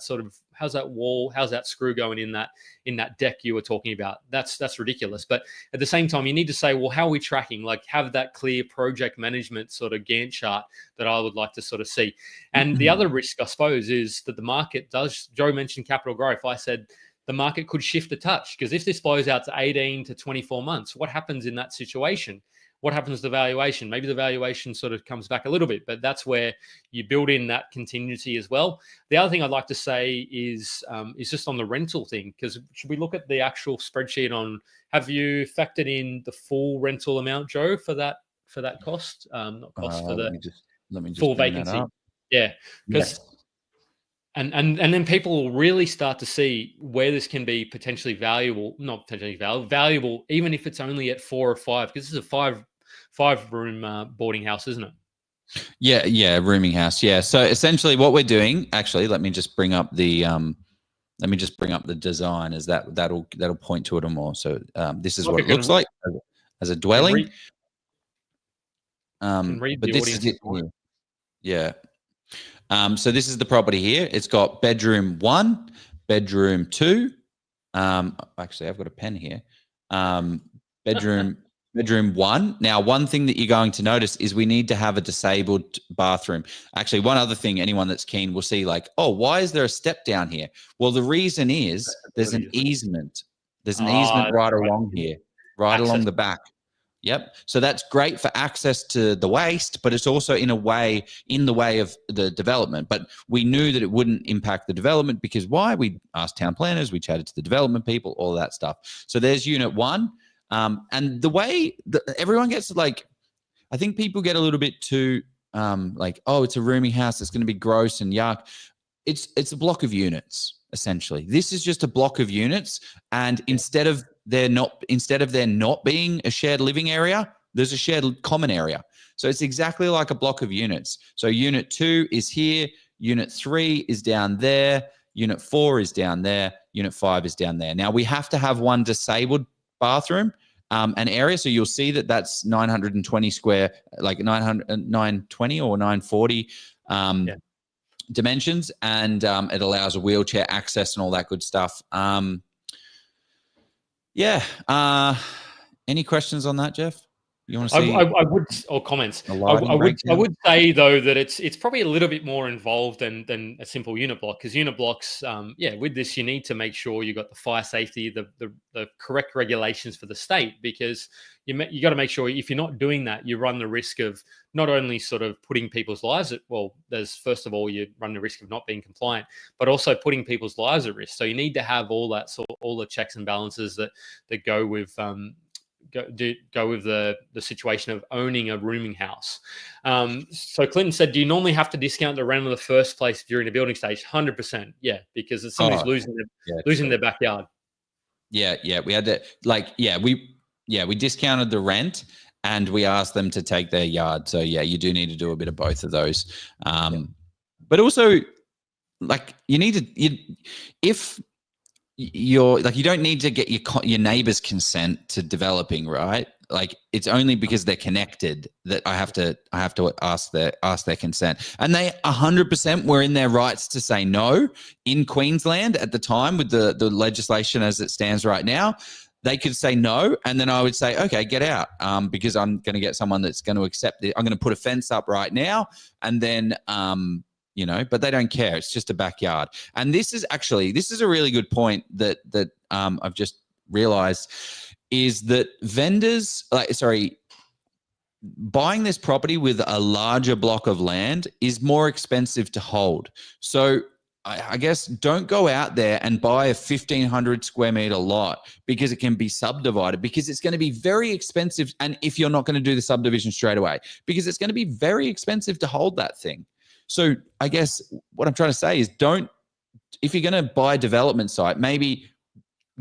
wall, how's that screw going in that deck you were talking about? That's ridiculous. But at the same time, you need to say, well, how are we tracking? Like, have that clear project management sort of Gantt chart that I would like to sort of see. And the other risk, I suppose, is that the market does. Joe mentioned capital growth. I said the market could shift a touch, because if this blows out to 18 to 24 months, what happens in that situation? What happens to the valuation? Maybe the valuation sort of comes back a little bit, but that's where you build in that contingency as well. The other thing I'd like to say is just on the rental thing, because should we look at the actual spreadsheet on, have you factored in the full rental amount, Joe, for that cost? Not cost, for the let me just full bring that vacancy. up. Yeah, because and then people will really start to see where this can be potentially valuable, not potentially valuable, even if it's only at 4 or 5, because this is a five room boarding house, isn't it? Yeah, rooming house. Yeah. So essentially, what we're doing, actually, let me just bring up the design, as that'll point to it more. So this is what it looks like as a dwelling. But this is it here. Yeah. So this is the property here. It's got bedroom 1, bedroom 2. Actually, I've got a pen here. Bedroom 1. Now, one thing that you're going to notice is we need to have a disabled bathroom. Actually, one other thing, anyone that's keen will see, like, oh, why is there a step down here? Well, the reason is there's an easement. There's an easement right along here, along the back. Yep. So that's great for access to the waste, but it's also in the way of the development. But we knew that it wouldn't impact the development, because why? We asked town planners, we chatted to the development people, all of that stuff. So there's unit 1. And the way that everyone gets, like, I think people get a little bit too like, oh, it's a rooming house, it's going to be gross and yuck. It's a block of units, essentially. This is just a block of units, and instead of there not being a shared living area, there's a shared common area. So it's exactly like a block of units. So unit 2 is here, unit 3 is down there, unit 4 is down there, unit 5 is down there. Now we have to have one disabled bathroom an area. So you'll see that that's 920 square, like 920 or 940 dimensions, and it allows a wheelchair access and all that good stuff. Any questions on that, Jeff? You want to see? I would, or comments. I would say, though, that it's probably a little bit more involved than a simple unit block, because unit blocks, with this, you need to make sure you got the fire safety, the correct regulations for the state, because you got to make sure if you're not doing that, you run the risk of not only sort of putting people's lives at, well, there's, first of all, you run the risk of not being compliant, but also putting people's lives at risk. So you need to have all the checks and balances that go with go with the situation of owning a rooming house. So Clinton said, do you normally have to discount the rent in the first place during the building stage? 100%. Yeah, because it's somebody's losing their backyard. Yeah. We had to, we discounted the rent, and we asked them to take their yard. So you do need to do a bit of both of those. But also, like, you don't need to get your neighbor's consent to developing, right? Like, it's only because they're connected that I have to ask their consent. And they 100% were in their rights to say no. In Queensland at the time, with the legislation as it stands right now, they could say no, and then I would say, okay, get out, because I'm going to get someone that's going to accept it. I'm going to put a fence up right now, and then but they don't care. It's just a backyard. And this is a really good point that I've just realized, is that vendors, buying this property with a larger block of land is more expensive to hold. So I guess don't go out there and buy a 1,500 square meter lot because it can be subdivided, because it's going to be very expensive. And if you're not going to do the subdivision straight away, because it's going to be very expensive to hold that thing. So I guess what I'm trying to say is, if you're going to buy a development site, maybe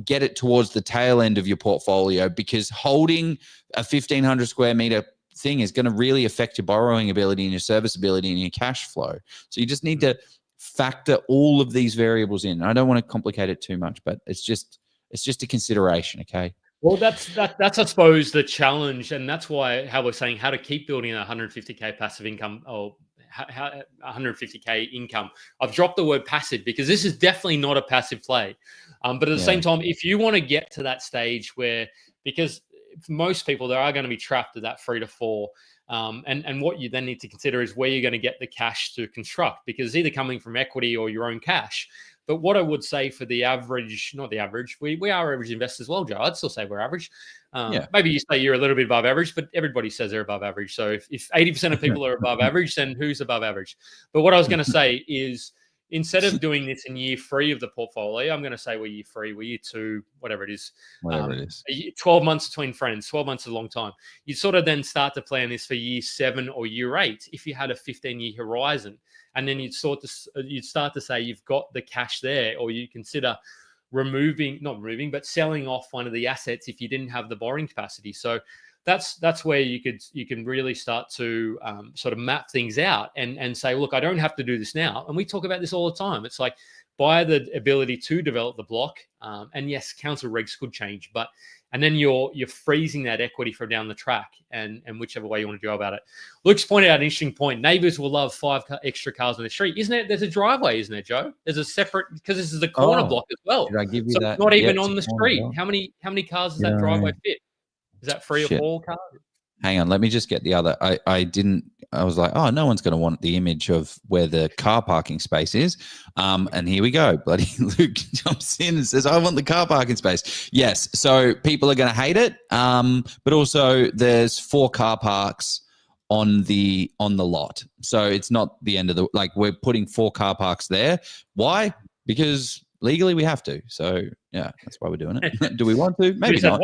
get it towards the tail end of your portfolio, because holding a 1,500 square meter thing is going to really affect your borrowing ability and your serviceability and your cash flow. So you just need to factor all of these variables in. I don't want to complicate it too much, but it's just It's just a consideration. Okay. Well, that's I suppose the challenge, and that's why how we're saying how to keep building a 150K passive income or how 150K income. I've dropped the word passive because this is definitely not a passive play. But at the same time, if you want to get to that stage where, because for most people, they are going to be trapped at that 3 to 4. And what you then need to consider is where you're going to get the cash to construct, because it's either coming from equity or your own cash. But what I would say for the average, not the average, we are average investors as well, Joe. I'd still say we're average. Maybe you say you're a little bit above average, but everybody says they're above average. So if 80% of people are above average, then who's above average? But what I was going to say is, instead of doing this in year 3 of the portfolio, I'm going to say we're year 3, we're year 2, whatever it is. 12 months between friends, 12 months is a long time. You'd sort of then start to plan this for year 7 or year 8 if you had a 15-year horizon. And then you'd start to say you've got the cash there, or you consider selling off one of the assets if you didn't have the borrowing capacity. So that's where you can really start to sort of map things out and say, look, I don't have to do this now. And we talk about this all the time. It's like, buy the ability to develop the block. And yes, council regs could change, and then you're freezing that equity for down the track, and whichever way you want to go about it. Luke's pointed out an interesting point. Neighbors will love 5 extra cars on the street. Isn't it? There's a driveway, isn't it, Joe? There's a separate, because this is the corner block as well. Did I give you so that? It's not even Yeah, on the street. How many cars does that driveway fit? Is that 3 or 4 cars? Hang on, let me just get the other. I was like, oh, no one's going to want the image of where the car parking space is. And here we go. Bloody Luke jumps in and says, I want the car parking space. Yes. So people are going to hate it. But also there's 4 car parks on the lot. So it's not the end of we're putting 4 car parks there. Why? Because legally we have to. So yeah, that's why we're doing it. Do we want to? Maybe not.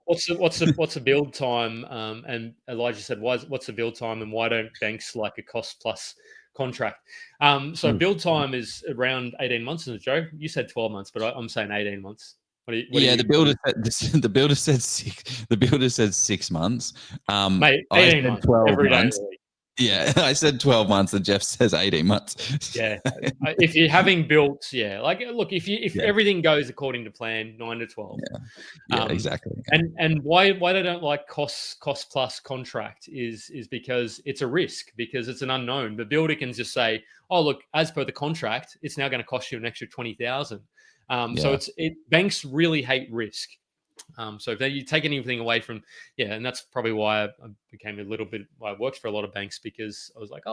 What's the build time? And Elijah said, what's the build time, and why don't banks like a cost plus contract? So build time is around 18 months, isn't it, Joe? You said 12 months, but I'm saying 18 months. The builder said 6 months. Mate, 18 months. 12 every months. day. Yeah, I said 12 months and Jef says 18 months. Yeah. If you're having built, look, if everything goes according to plan, 9 to 12. Yeah, exactly. And why they don't like cost plus contract is because it's a risk, because it's an unknown. The builder can just say, oh, look, as per the contract, it's now going to cost you an extra 20,000. So banks really hate risk. So if you take anything away from, and that's probably why I became I worked for a lot of banks, because I was like,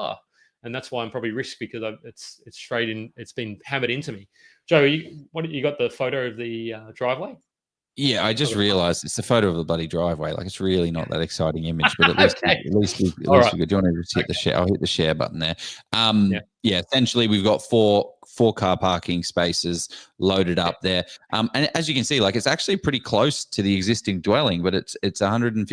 and that's why I'm probably risk, because it's straight in, it's been hammered into me. Joe, you got the photo of the driveway? Yeah, I just realized it's a photo of the bloody driveway. Like, it's really not that exciting image, but at least we do you want to just hit the share? I'll hit the share button there. Essentially we've got four car parking spaces loaded up there. And as you can see, it's actually pretty close to the existing dwelling, but it's 1,500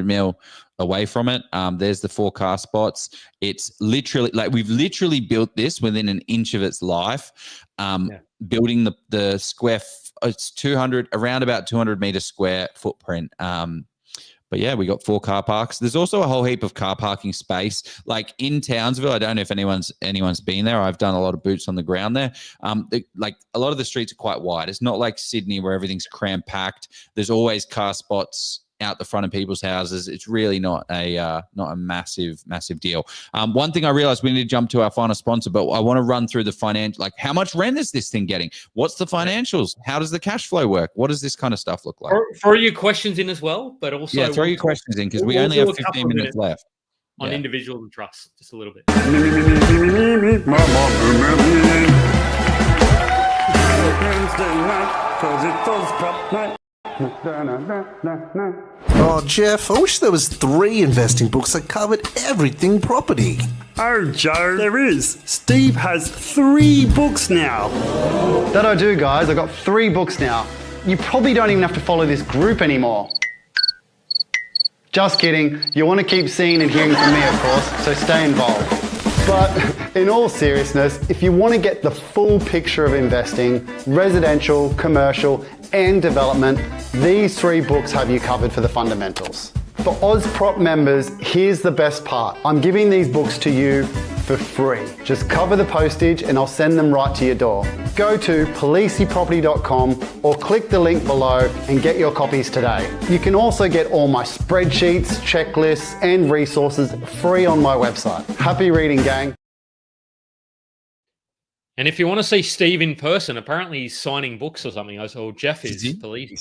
mil away from it. There's the 4 car spots. It's literally we've literally built this within an inch of its life. Building the square, it's 200, around about 200 meter square footprint. But yeah, we got 4 car parks. There's also a whole heap of car parking space. Like in Townsville, I don't know if anyone's been there. I've done a lot of boots on the ground there. A lot of the streets are quite wide. It's not like Sydney where everything's cram packed. There's always car spots out the front of people's houses. It's really not a massive deal. One thing I realized, we need to jump to our final sponsor, but I want to run through the financial, how much rent is this thing getting? What's the financials? How does the cash flow work? What does this kind of stuff look like? Throw your questions in as well, but also throw your questions in, because we only have 15 minutes left on individual and trust, just a little bit. Oh, Jef, I wish there was 3 investing books that covered everything property. Oh, Joe, there is. Steve has 3 books now. That I do, guys. I've got 3 books now. You probably don't even have to follow this group anymore. Just kidding. You want to keep seeing and hearing from me, of course, so stay involved. But in all seriousness, if you want to get the full picture of investing, residential, commercial, and development, these 3 books have you covered for the fundamentals. For OzProp members, here's the best part. I'm giving these books to you for free. Just cover the postage and I'll send them right to your door. Go to policeyproperty.com or click the link below and get your copies today. You can also get all my spreadsheets, checklists, and resources free on my website. Happy reading, gang. And if you want to see Steve in person, apparently he's signing books or something. I saw Jef is, believe.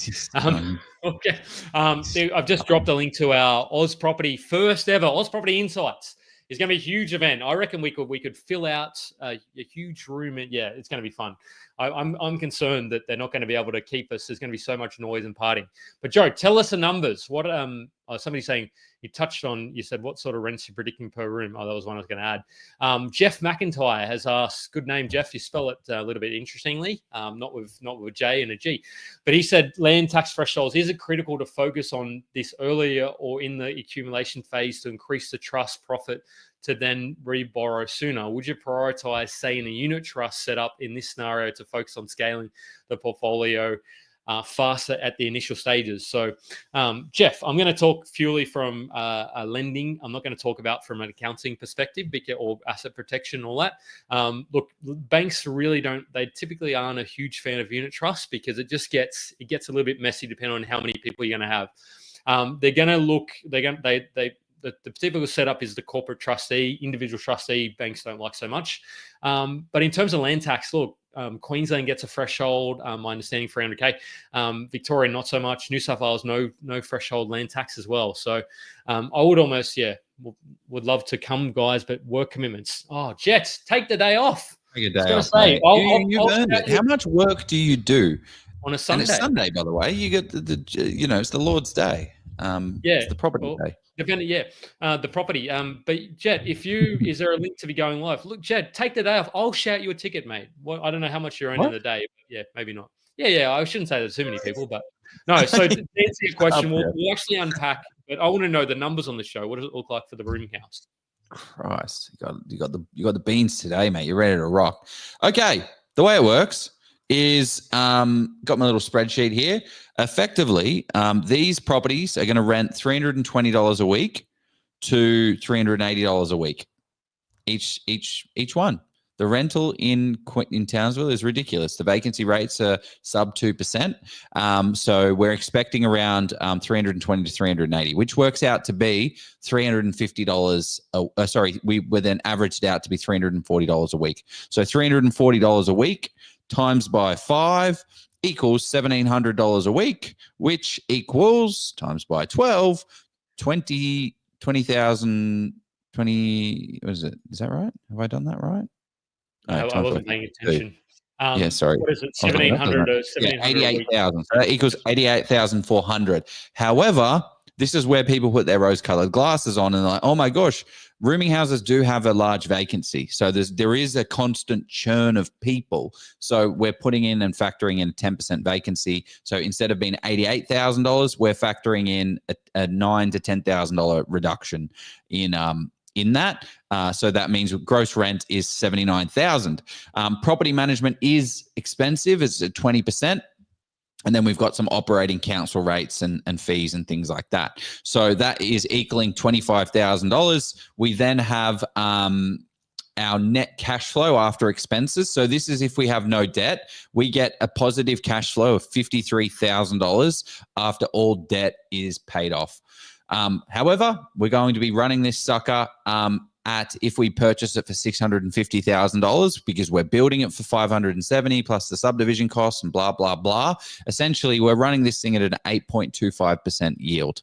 Okay. I've just dropped a link to our first ever Oz Property Insights. It's going to be a huge event. I reckon we could fill out a huge room, and yeah, it's going to be fun. I'm concerned that they're not going to be able to keep us. There's going to be so much noise and partying. But Joe, tell us the numbers. What somebody saying you said what sort of rents you're predicting per room. Oh, that was one I was going to add. Jef McIntyre has asked, good name, Jeff. You spell it a little bit interestingly, not with J and a G. But he said land tax thresholds, is it critical to focus on this earlier or in the accumulation phase to increase the trust profit to then reborrow sooner? Would you prioritize, say, in a unit trust setup in this scenario to focus on scaling the portfolio faster at the initial stages? So, Jeff, I'm going to talk purely from lending. I'm not going to talk about from an accounting perspective or asset protection and all that. Look, banks they typically aren't a huge fan of unit trusts because it gets a little bit messy depending on how many people you're going to have. They're going to look, the typical setup is the corporate trustee, individual trustee. Banks don't like so much. But in terms of land tax, look, Queensland gets a threshold. My understanding, 300K. Victoria, not so much. New South Wales, no threshold land tax as well. So I would almost, would love to come, guys, but work commitments. Oh, Jets, take the day off. Take a day off. You've earned it. How much work do you do on a Sunday? And it's Sunday, by the way. You get it's the Lord's Day. It's the property day. The property. But Jet, is there a link to be going live? Look, Jet, take the day off. I'll shout you a ticket, mate. Well, I don't know how much you're earning in the day. But maybe not. I shouldn't say there's too many people, but no. So to answer your question, we'll actually unpack. But I want to know the numbers on the show. What does it look like for the rooming house? Christ, you got the beans today, mate. You're ready to rock. Okay, the way it works is got my little spreadsheet here. Effectively, these properties are going to rent $320 a week to $380 a week each one. The rental in Townsville is ridiculous. The vacancy rates are sub 2%. So we're expecting around 320 to 380, which works out to be $350. We're then averaged out to be $340 a week. So $340 a week times by 5 equals $1,700 a week, which equals times by 12, 20,000, what is it? Is that right? Have I done that right? I wasn't paying attention. Sorry. What is it? 1,700 or 88,000. So that equals 88,400. However, this is where people put their rose-colored glasses on and like, oh my gosh, rooming houses do have a large vacancy. So there is a constant churn of people. So we're putting in and factoring in a 10% vacancy. So instead of being $88,000, we're factoring in a $9,000 to $10,000 reduction in that. So that means gross rent is $79,000. Property management is expensive. It's at 20%. And then we've got some operating council rates and fees and things like that. So that is equaling $25,000. We then have our net cash flow after expenses. So this is if we have no debt, we get a positive cash flow of $53,000 after all debt is paid off. However, we're going to be running this sucker if we purchase it for $650,000 because we're building it for $570 plus the subdivision costs and blah, blah, blah. Essentially, we're running this thing at an 8.25% yield.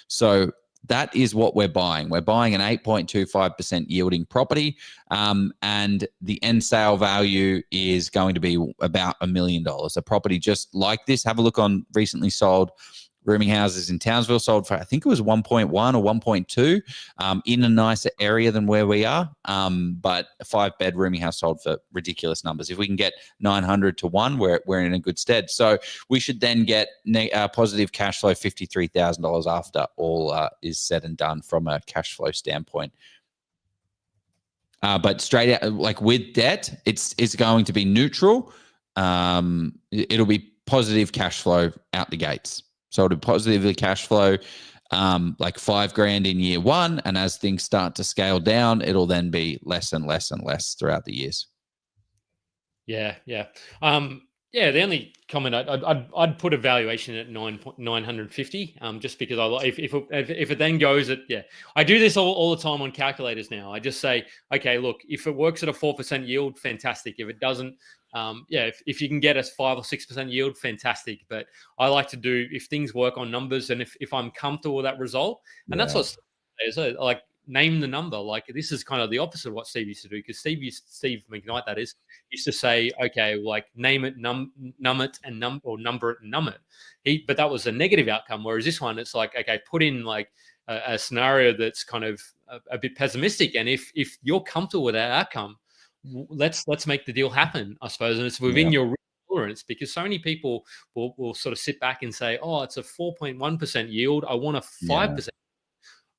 So that is what we're buying. We're buying an 8.25% yielding property, and the end sale value is going to be about $1 million. A property just like this, have a look on recently sold rooming houses in Townsville, sold for, I think it was 1.1 or 1.2 in a nicer area than where we are. But a 5-bed rooming house sold for ridiculous numbers. If we can get 900 to 1, we're in a good stead. So we should then get positive cash flow, $53,000 after all is said and done from a cash flow standpoint. But straight out, like with debt, it's going to be neutral. It'll be positive cash flow out the gates. So it'll positively cash flow like $5,000 in year one. And as things start to scale down, it'll then be less and less and less throughout the years. Yeah. Yeah, the only comment I'd put a valuation at 950, just because if it then goes at, I do this all the time on calculators now. I just say, okay, look, if it works at a 4% yield, fantastic. If it doesn't, if you can get a 5 or 6% yield, fantastic. But I like to do, if things work on numbers, and if I'm comfortable with that result, and that's what like, name the number. Like, this is kind of the opposite of what Steve used to do, because Steve McKnight, that is, used to say, okay, like, name it, number it, and number it and numb it. But that was a negative outcome. Whereas this one, it's like, okay, put in like a scenario that's kind of a bit pessimistic, and if you're comfortable with that outcome, let's make the deal happen, I suppose. And it's within your tolerance, because so many people will sort of sit back and say, oh, it's a 4.1% yield, I want a 5%.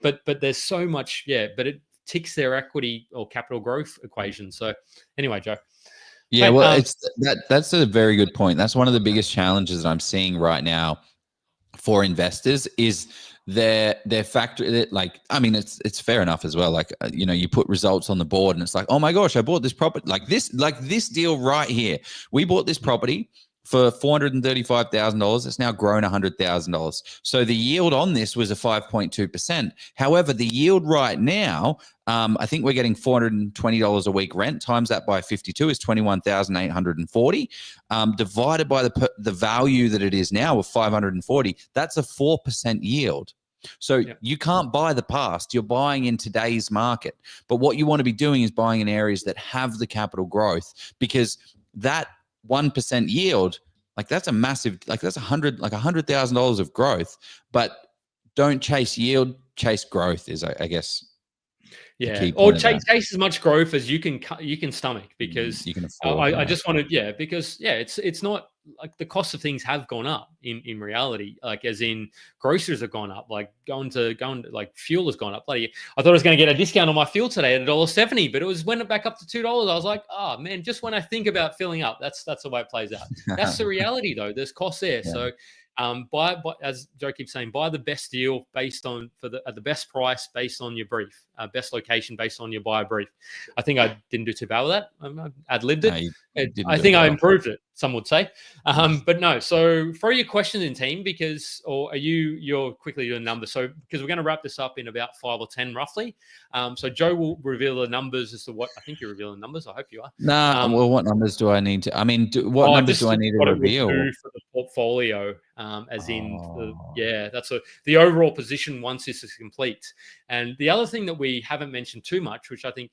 But there's so much, but it ticks their equity or capital growth equation. So anyway, Joe. Yeah, well, that's a very good point. That's one of the biggest challenges that I'm seeing right now for investors is their factor. Like, I mean, it's fair enough as well. Like, you put results on the board and it's like, oh my gosh, I bought this property, like this deal right here. We bought this property for $435,000. It's now grown $100,000. So the yield on this was a 5.2%. However, the yield right now, I think we're getting $420 a week rent. Times that by 52 is $21,840. Divided by the value that it is now of $540. That's a 4% yield. So you can't buy the past. You're buying in today's market. But what you want to be doing is buying in areas that have the capital growth, because that 1% yield, like, that's a massive, like, that's $100,000 of growth. But don't chase yield, chase growth is, I guess. Or chase as much growth as you can stomach, because you can afford. I just want to, because it's not like the cost of things have gone up in reality, like, as in groceries have gone up, like going to like fuel has gone up. Like, I thought I was going to get a discount on my fuel today at $1.70, but went back up to $2. I was like, oh man, just when I think about filling up, that's the way it plays out. That's the reality though. There's costs there. So buy, as Joe keeps saying, buy the best deal based on at the best price based on your brief, best location based on your buyer brief. I think I didn't do too bad with that. I ad-libbed it. I think I improved it, some would say. But no, so throw your questions in, team, or you're quickly doing numbers. So, because we're going to wrap this up in about 5 or 10 roughly. So Joe will reveal the numbers as to what, I think you're revealing numbers. I hope you are. Well, what numbers do I need to, what numbers do I need to reveal? What it will do for the portfolio, that's the overall position once this is complete. And the other thing that we haven't mentioned too much, which I think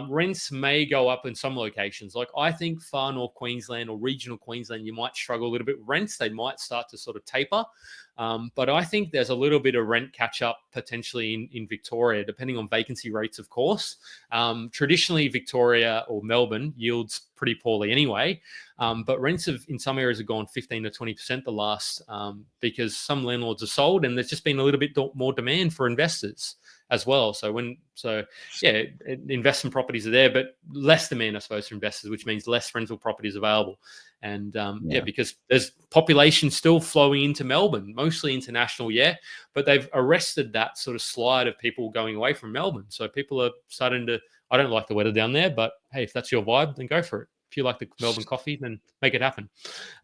rents may go up in some locations. Like, I think far north Queensland or regional Queensland, you might struggle a little bit with rents. They might start to sort of taper. But I think there's a little bit of rent catch up potentially in Victoria, depending on vacancy rates, of course. Traditionally, Victoria or Melbourne yields pretty poorly anyway. But rents in some areas have gone 15 to 20% the last, because some landlords are sold, and there's just been a little bit more demand for investors as well. So investment properties are there, but less demand, I suppose, for investors, which means less rental properties available. And because there's population still flowing into Melbourne, mostly international, but they've arrested that sort of slide of people going away from Melbourne. So people are starting to, I don't like the weather down there, but hey, if that's your vibe, then go for it. If you like the Melbourne coffee, then make it happen.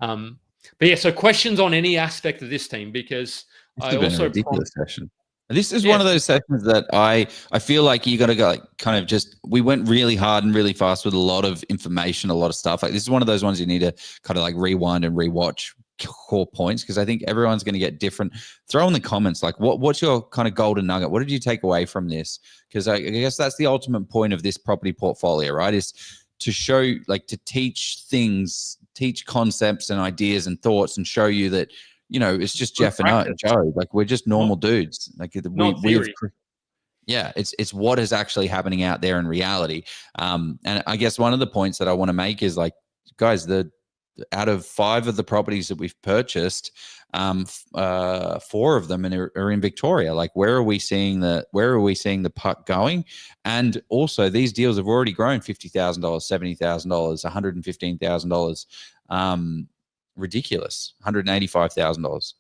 So questions on any aspect of this team, because I also a ridiculous session. This is one of those sessions that I feel like you got to go, like, kind of just, we went really hard and really fast with a lot of information, a lot of stuff. Like, this is one of those ones you need to kind of like rewind and rewatch core points, because I think everyone's going to get different. Throw in the comments, like, what's your kind of golden nugget? What did you take away from this? Because I guess that's the ultimate point of this property portfolio, right? Is to show, like, to teach concepts and ideas and thoughts, and show you that, it's just Jef and Joe. Like, we're just normal dudes. Like, it's what is actually happening out there in reality. And I guess one of the points that I want to make is, like, guys, out of 5 of the properties that we've purchased, 4 of them are in Victoria. Like, where are we seeing the puck going? And also, these deals have already grown $50,000, $70,000, $115,000. Ridiculous. $185,000.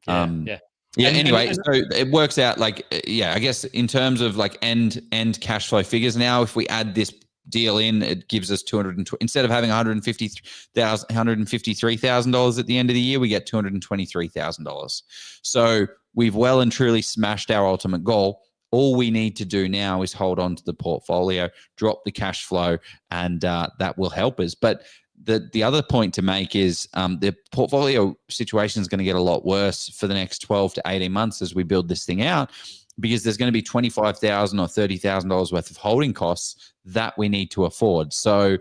Yeah. Yeah. And- Anyway, and- so it works out like, I guess in terms of like end cash flow figures now, if we add this deal in, it gives us 220, instead of having $153,000 at the end of the year, we get $223,000. So we've well and truly smashed our ultimate goal. All we need to do now is hold on to the portfolio, drop the cash flow, and that will help us. But the other point to make is the portfolio situation is going to get a lot worse for the next 12 to 18 months as we build this thing out, because there's going to be $25,000 or $30,000 worth of holding costs that we need to afford. So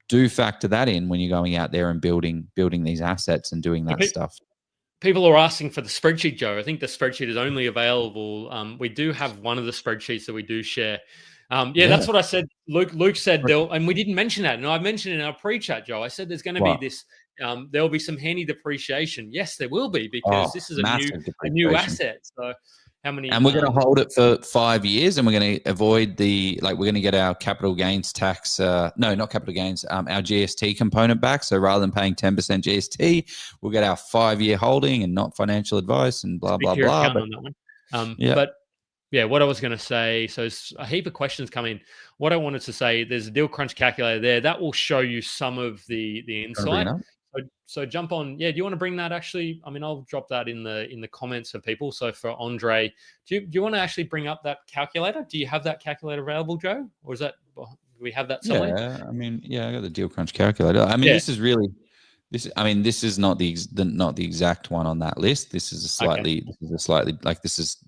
do factor that in when you're going out there and building these assets and doing that stuff. People are asking for the spreadsheet, Joe. I think the spreadsheet is only available. We do have one of the spreadsheets that we do share. That's what I said. Luke said, and we didn't mention that. And I mentioned in our pre-chat, Joe, I said there's going to be this, there'll be some handy depreciation. Yes, there will be, because this is a new asset. So how many? And we're going to hold it for 5 years, and we're going to avoid we're going to get our capital gains tax. No, not capital gains. Our GST component back. So rather than paying 10% GST, we'll get our 5-year holding and not financial advice and blah, blah, blah. But, on that one. But yeah, what I was going to say, so it's a heap of questions come in. What I wanted to say, there's a deal crunch calculator there that will show you some of the insight. So jump on. Yeah, do you want to bring that? Actually, I mean, I'll drop that in the comments for people. So for Andre, do you want to actually bring up that calculator? Do you have that calculator available, Joe, or is that, do we have that somewhere? Yeah, I mean, I got the deal crunch calculator. I mean, this is really. This is not the exact one on that list. This is slightly different.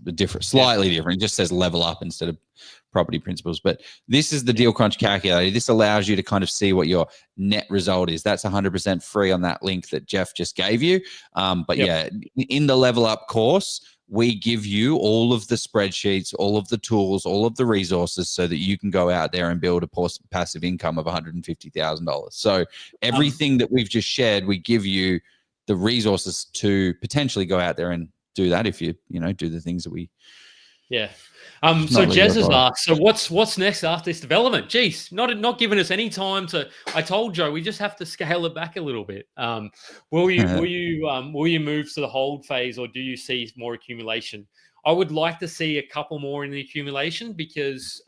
It just says level up instead of property principles. But this is the deal crunch calculator. This allows you to kind of see what your net result is. That's 100% free on that link that Jef just gave you. In the level up course, we give you all of the spreadsheets, all of the tools, all of the resources so that you can go out there and build a passive income of $150,000. So everything that we've just shared, we give you the resources to potentially go out there and do that if you do the things that we. Yeah. So Jez has asked, so what's next after this development? Geez, not giving us any time to. I told Joe we just have to scale it back a little bit. Will you move to the hold phase, or do you see more accumulation? I would like to see a couple more in the accumulation because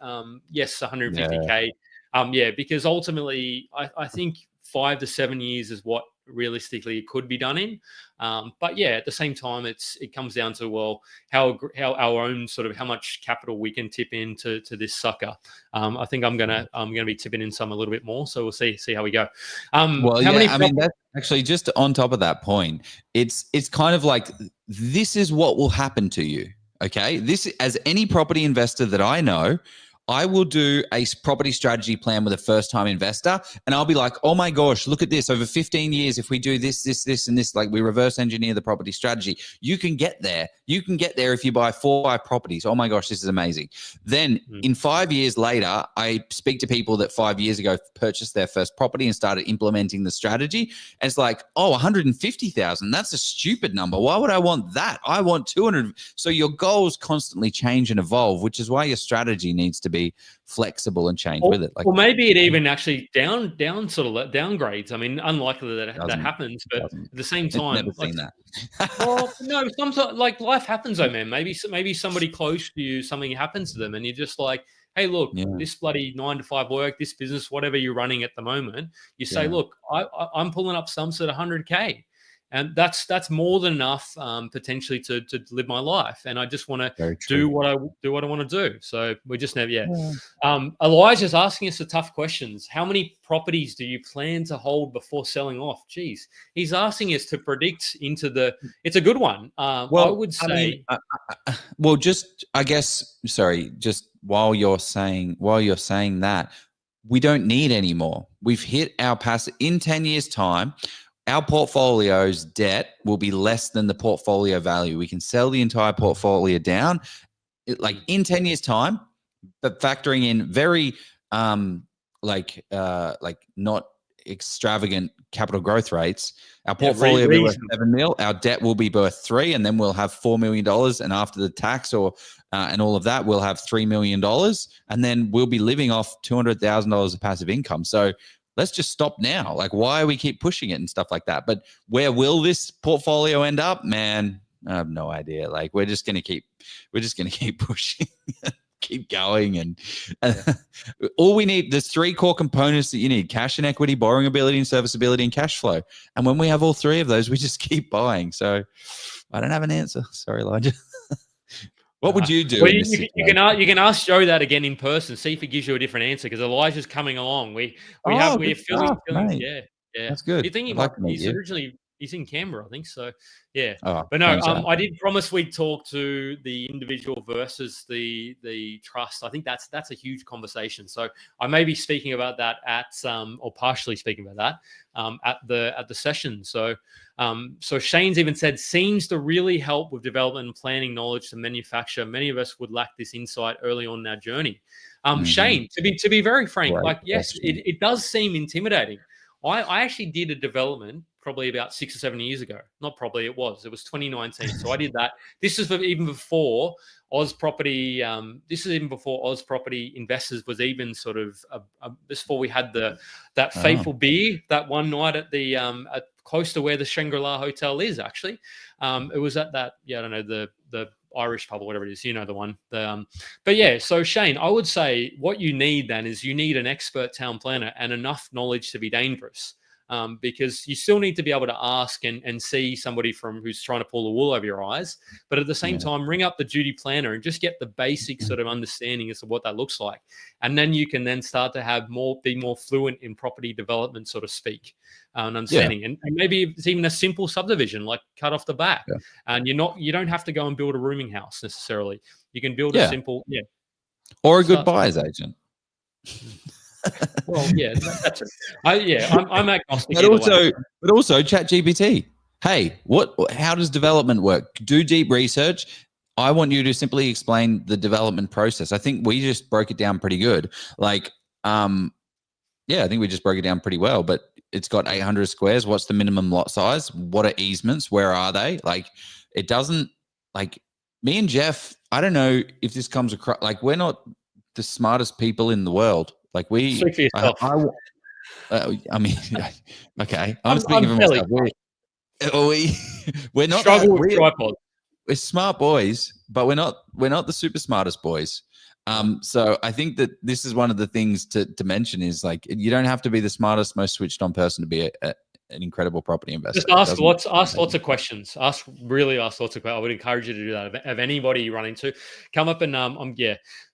yes, 150K. Because ultimately I think 5 to 7 years is what realistically it could be done in. But yeah, at the same time, it comes down to how our own sort of how much capital we can tip into this sucker. I think I'm gonna be tipping in some a little bit more, so we'll see how we go. That's actually just on top of that point. It's kind of like this is what will happen to you. Okay, this, as any property investor that I know, I will do a property strategy plan with a first-time investor, and I'll be like, oh my gosh, look at this. Over 15 years, if we do this, and this, like we reverse engineer the property strategy, you can get there. You can get there if you buy 4 or 5 properties. Oh my gosh, this is amazing. Then in 5 years later, I speak to people that 5 years ago purchased their first property and started implementing the strategy. And it's like, oh, 150,000. That's a stupid number. Why would I want that? I want 200. So your goals constantly change and evolve, which is why your strategy needs to be flexible and change with it. Like, or maybe it even actually downgrades. I mean, unlikely that happens, but at the same time, never seen that. Well, no, sometimes like life happens, though, man. Maybe somebody close to you, something happens to them, and you're just like, hey, look, this bloody 9 to 5 work, this business, whatever you're running at the moment, you say, look, I'm pulling up sums at 100K. And that's more than enough potentially to live my life. And I just want to do what I want to do. So we just never, Elijah's asking us the tough questions. How many properties do you plan to hold before selling off? Geez, he's asking us to predict into it's a good one. I would say. Just while you're saying that, we don't need any more. We've hit our passive in 10 years' time. Our portfolio's debt will be less than the portfolio value. We can sell the entire portfolio down, in 10 years' time, but factoring in very not extravagant capital growth rates. Our portfolio will be worth 7 mil. Our debt will be worth 3, and then we'll have $4 million. And after the tax and all of that, we'll have $3 million, and then we'll be living off $200,000 of passive income. So let's just stop now. Like, why we keep pushing it and stuff like that? But where will this portfolio end up? Man, I have no idea. Like we're just gonna keep pushing, keep going, and all we need. There's 3 core components that you need: cash and equity, borrowing ability and serviceability, and cash flow. And when we have all 3 of those, we just keep buying. So I don't have an answer. Sorry, Elijah. What would you do? Well, in this you can ask Joe that again in person. See if he gives you a different answer because Elijah's coming along. We're good filling. stuff, mate. Yeah. That's good. You think I'd like to meet he's you. originally he's in Canberra, I think so. Yeah, Oh, but no, turns out. I did promise we'd talk to the individual versus the trust. I think that's a huge conversation. So I may be speaking about that at or partially speaking about that at the session. So so Shane's even said seems to really help with development and planning knowledge to manufacture. Many of us would lack this insight early on in our journey. Shane, to be very frank, Great like yes, question. it does seem intimidating. I actually did a development probably about 6 or 7 years ago. Not probably, it was 2019. So I did that. This is even before Oz Property. This is even before Oz Property Investors was even sort of before we had that fateful beer that one night at the at close to where the Shangri-La Hotel is. Actually, it was at that. Yeah, I don't know the Irish pub or whatever it is, you know the one. But yeah, so Shane, I would say what you need then is you need an expert town planner and enough knowledge to be dangerous. Because you still need to be able to ask and see somebody from who's trying to pull the wool over your eyes, but at the same time, ring up the duty planner and just get the basic sort of understanding as to what that looks like, and then you can then start to have be more fluent in property development, so to speak, and understanding. And maybe it's even a simple subdivision, like cut off the back, and you don't have to go and build a rooming house necessarily. You can build a simple or a good buyer's agent. Well, yeah, that's it. I'm agnostic. But also ChatGPT. Hey, how does development work? Do deep research. I want you to simply explain the development process. I think we just broke it down pretty good. Like, I think we just broke it down pretty well, but it's got 800 squares. What's the minimum lot size? What are easements? Where are they? Like, it doesn't, like, me and Jeff, I don't know if this comes across, like, we're not the smartest people in the world. Like speak for yourself. I mean, okay. I'm speaking for myself. We're not struggle with tripod. We're smart boys, but we're not the super smartest boys. So I think that this is one of the things to mention is like you don't have to be the smartest, most switched on person to be an incredible property investor. Just ask lots of questions. Ask lots of questions. I would encourage you to do that. Of anybody you run into, come up and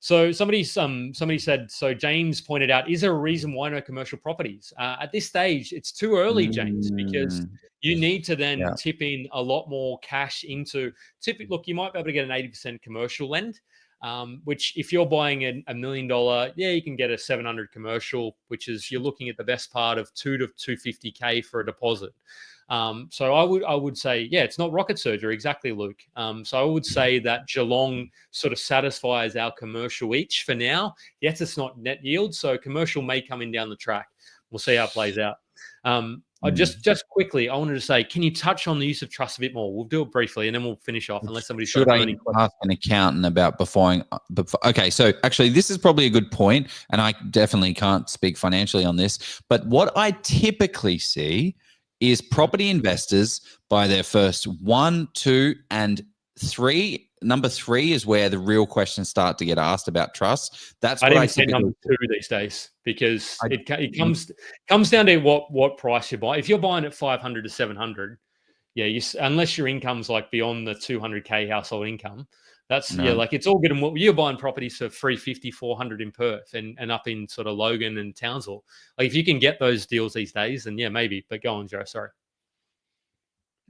So somebody said. So James pointed out, is there a reason why no commercial properties at this stage? It's too early, James, because you need to then tip in a lot more cash into. Look, you might be able to get an 80% commercial lend. Which if you're buying $1 million, you can get a 700 commercial, which is you're looking at the best part of 2 to 250K for a deposit. So I would say, it's not rocket surgery, exactly, Luke. So I would say that Geelong sort of satisfies our commercial each for now. Yes, it's not net yield, so commercial may come in down the track. We'll see how it plays out. Just quickly, I wanted to say, can you touch on the use of trust a bit more? We'll do it briefly, and then we'll finish off. Unless somebody's should I ask an accountant about before? Okay, so actually, this is probably a good point, and I definitely can't speak financially on this. But what I typically see is property investors buy their first 1, 2, and 3. Number 3 is where the real questions start to get asked about trust. That's what I say number 2 these days because it comes down to what price you buy. If you're buying at 500 to 700, unless your income's like beyond the 200K household income, that's like it's all good. And you're buying properties for 350, 400 in Perth and up in sort of Logan and Townsville. Like if you can get those deals these days, then maybe. But go on, Joe. Sorry.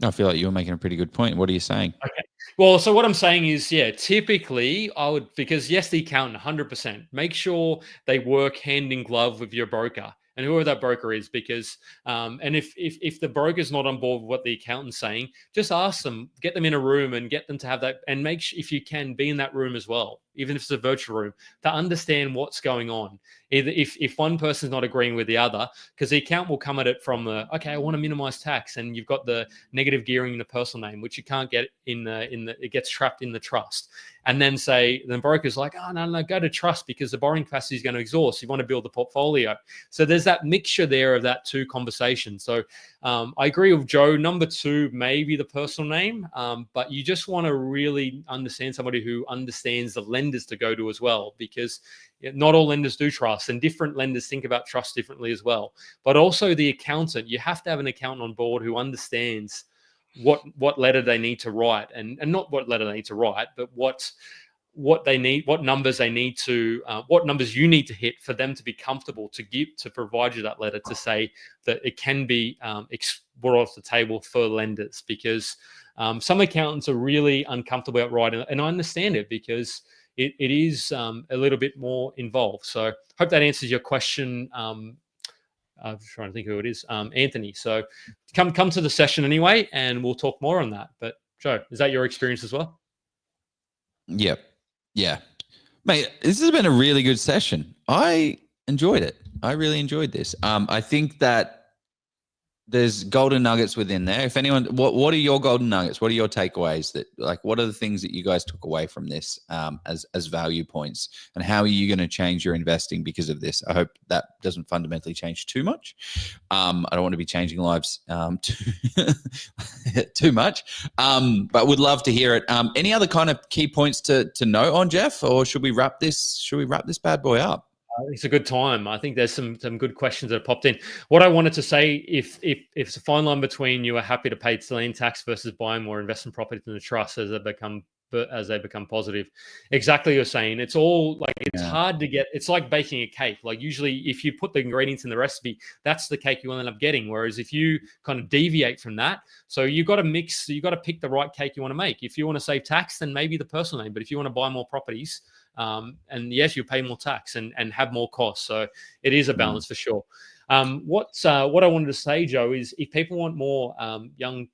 I feel like you were making a pretty good point. What are you saying? Okay. Well, so what I'm saying is, typically I would, because the accountant, 100%, make sure they work hand in glove with your broker and whoever that broker is, because, and if the broker's not on board with what the accountant's saying, just ask them, get them in a room and get them to have that, and if you can, be in that room as well. even if it's a virtual room, to understand what's going on. Either if one person's not agreeing with the other, because the account will come at it from okay, I want to minimize tax, and you've got the negative gearing in the personal name, which you can't get in the it gets trapped in the trust. And then the broker's like, oh, no, go to trust because the borrowing capacity is going to exhaust. You want to build the portfolio. So there's that mixture there of that two conversations. So I agree with Joe. Number two, maybe the personal name, but you just want to really understand somebody who understands the lenders to go to as well, because not all lenders do trust, and different lenders think about trust differently as well. But also the accountant, you have to have an accountant on board who understands what letter they need to write, and not what letter they need to write, but what they need, what numbers they need to, what numbers you need to hit for them to be comfortable to provide you that letter to say that it can be brought off the table for lenders, because some accountants are really uncomfortable about writing, and I understand it because it is a little bit more involved. So hope that answers your question. I'm trying to think who it is, Anthony. So come to the session anyway, and we'll talk more on that. But Joe, is that your experience as well? Yep. Yeah. Mate, this has been a really good session. I enjoyed it. I really enjoyed this. I think that there's golden nuggets within there. If anyone, what are your golden nuggets? What are your takeaways? What are the things that you guys took away from this as value points, and how are you going to change your investing because of this? I hope that doesn't fundamentally change too much. I don't want to be changing lives too much, but would love to hear it. Any other kind of key points to note on, Jef, or should we wrap this bad boy up? It's a good time. I think there's some good questions that have popped in. What I wanted to say, if it's a fine line between you are happy to pay land tax versus buying more investment properties in the trust as they become positive, exactly you're saying. It's all like it's hard to get. It's like baking a cake. Like usually, if you put the ingredients in the recipe, that's the cake you will end up getting. Whereas if you kind of deviate from that, so you got to mix. You got to pick the right cake you want to make. If you want to save tax, then maybe the personal name. But if you want to buy more properties, and yes, you pay more tax and have more costs. So it is a balance for sure. What I wanted to say, Joe, is if people want more getting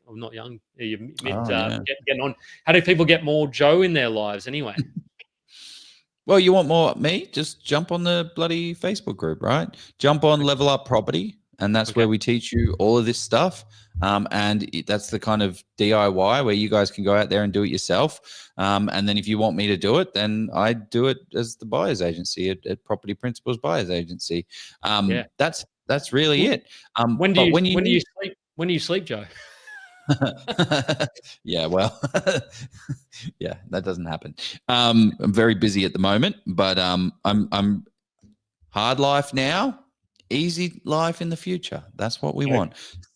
on, how do people get more Joe in their lives anyway? Well, you want more me? Just jump on the bloody Facebook group, right? Jump on Level Up Property, and that's where we teach you all of this stuff. That's the kind of DIY where you guys can go out there and do it yourself. And then if you want me to do it, then I do it as the buyer's agency at Property Principles Buyer's Agency. That's really it. When do you sleep? When do you sleep, Joe? Yeah, well, yeah, that doesn't happen. I'm very busy at the moment, but I'm hard life now, easy life in the future. That's what we want.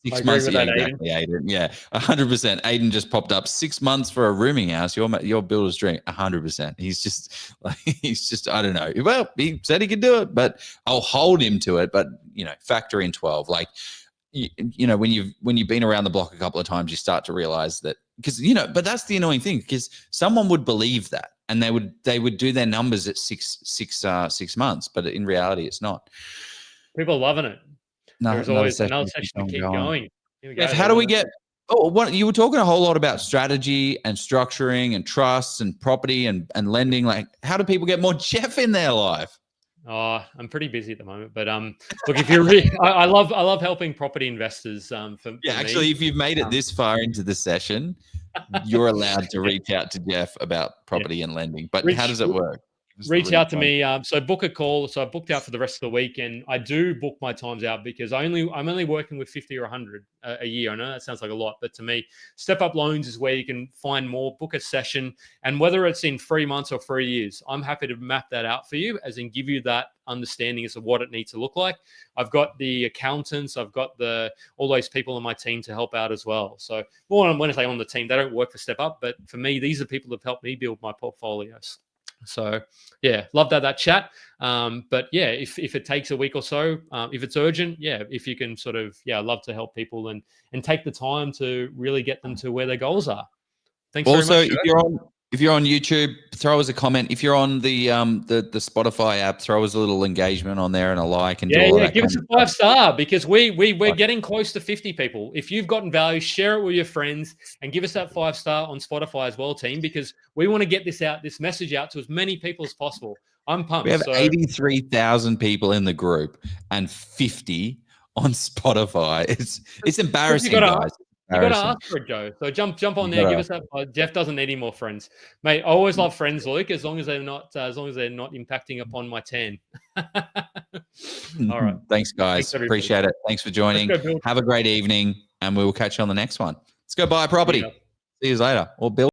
6 months, exactly, Aiden. Yeah, 100%. Aiden just popped up. 6 months for a rooming house. Your builder's dream, 100%. He's just, I don't know. Well, he said he could do it, but I'll hold him to it. But factor in 12. Like, when you've been around the block a couple of times, you start to realize that, because but that's the annoying thing, because someone would believe that and they would do their numbers at 6 months, but in reality, it's not. People are loving it. No, there's always another section to keep going. Jeff, how do we get? You were talking a whole lot about strategy and structuring and trusts and property and lending. Like, how do people get more Jeff in their life? Oh, I'm pretty busy at the moment, but look, if you're I love helping property investors. Actually, if you've made it this far into the session, you're allowed to reach out to Jeff about property and lending. But how does it work? Reach out to me. So book a call. So I booked out for the rest of the week, and I do book my times out because I'm only working with 50 or 100 a year. I know that sounds like a lot, but to me, Step Up Loans is where you can find more, book a session, and whether it's in 3 months or 3 years, I'm happy to map that out for you, as in give you that understanding as to what it needs to look like. I've got the accountants, I've got all those people on my team to help out as well. So when I say on the team, they don't work for Step Up, but for me, these are people that have helped me build my portfolios. So yeah, love that chat. But yeah, if it takes a week or so, if it's urgent, if you can sort of, I'd love to help people and take the time to really get them to where their goals are. Thanks also, very much. if you're on If you're on YouTube, throw us a comment. If you're on the Spotify app, throw us a little engagement on there and a like and do all that. Give us a 5-star because we're getting close to 50 people. If you've gotten value, share it with your friends and give us that 5-star on Spotify as well, team, because we want to get this message out to as many people as possible. I'm pumped. We have 83,000 people in the group and 50 on Spotify. It's embarrassing, guys. You got to ask for it, Joe. So jump on there. Give us that. Jef doesn't need any more friends, mate. I always love friends, Luke, as long as they're not impacting upon my tan. All right. Thanks, guys. Appreciate it. Thanks for joining. Have a great evening, and we will catch you on the next one. Let's go buy a property. See you later. Or build.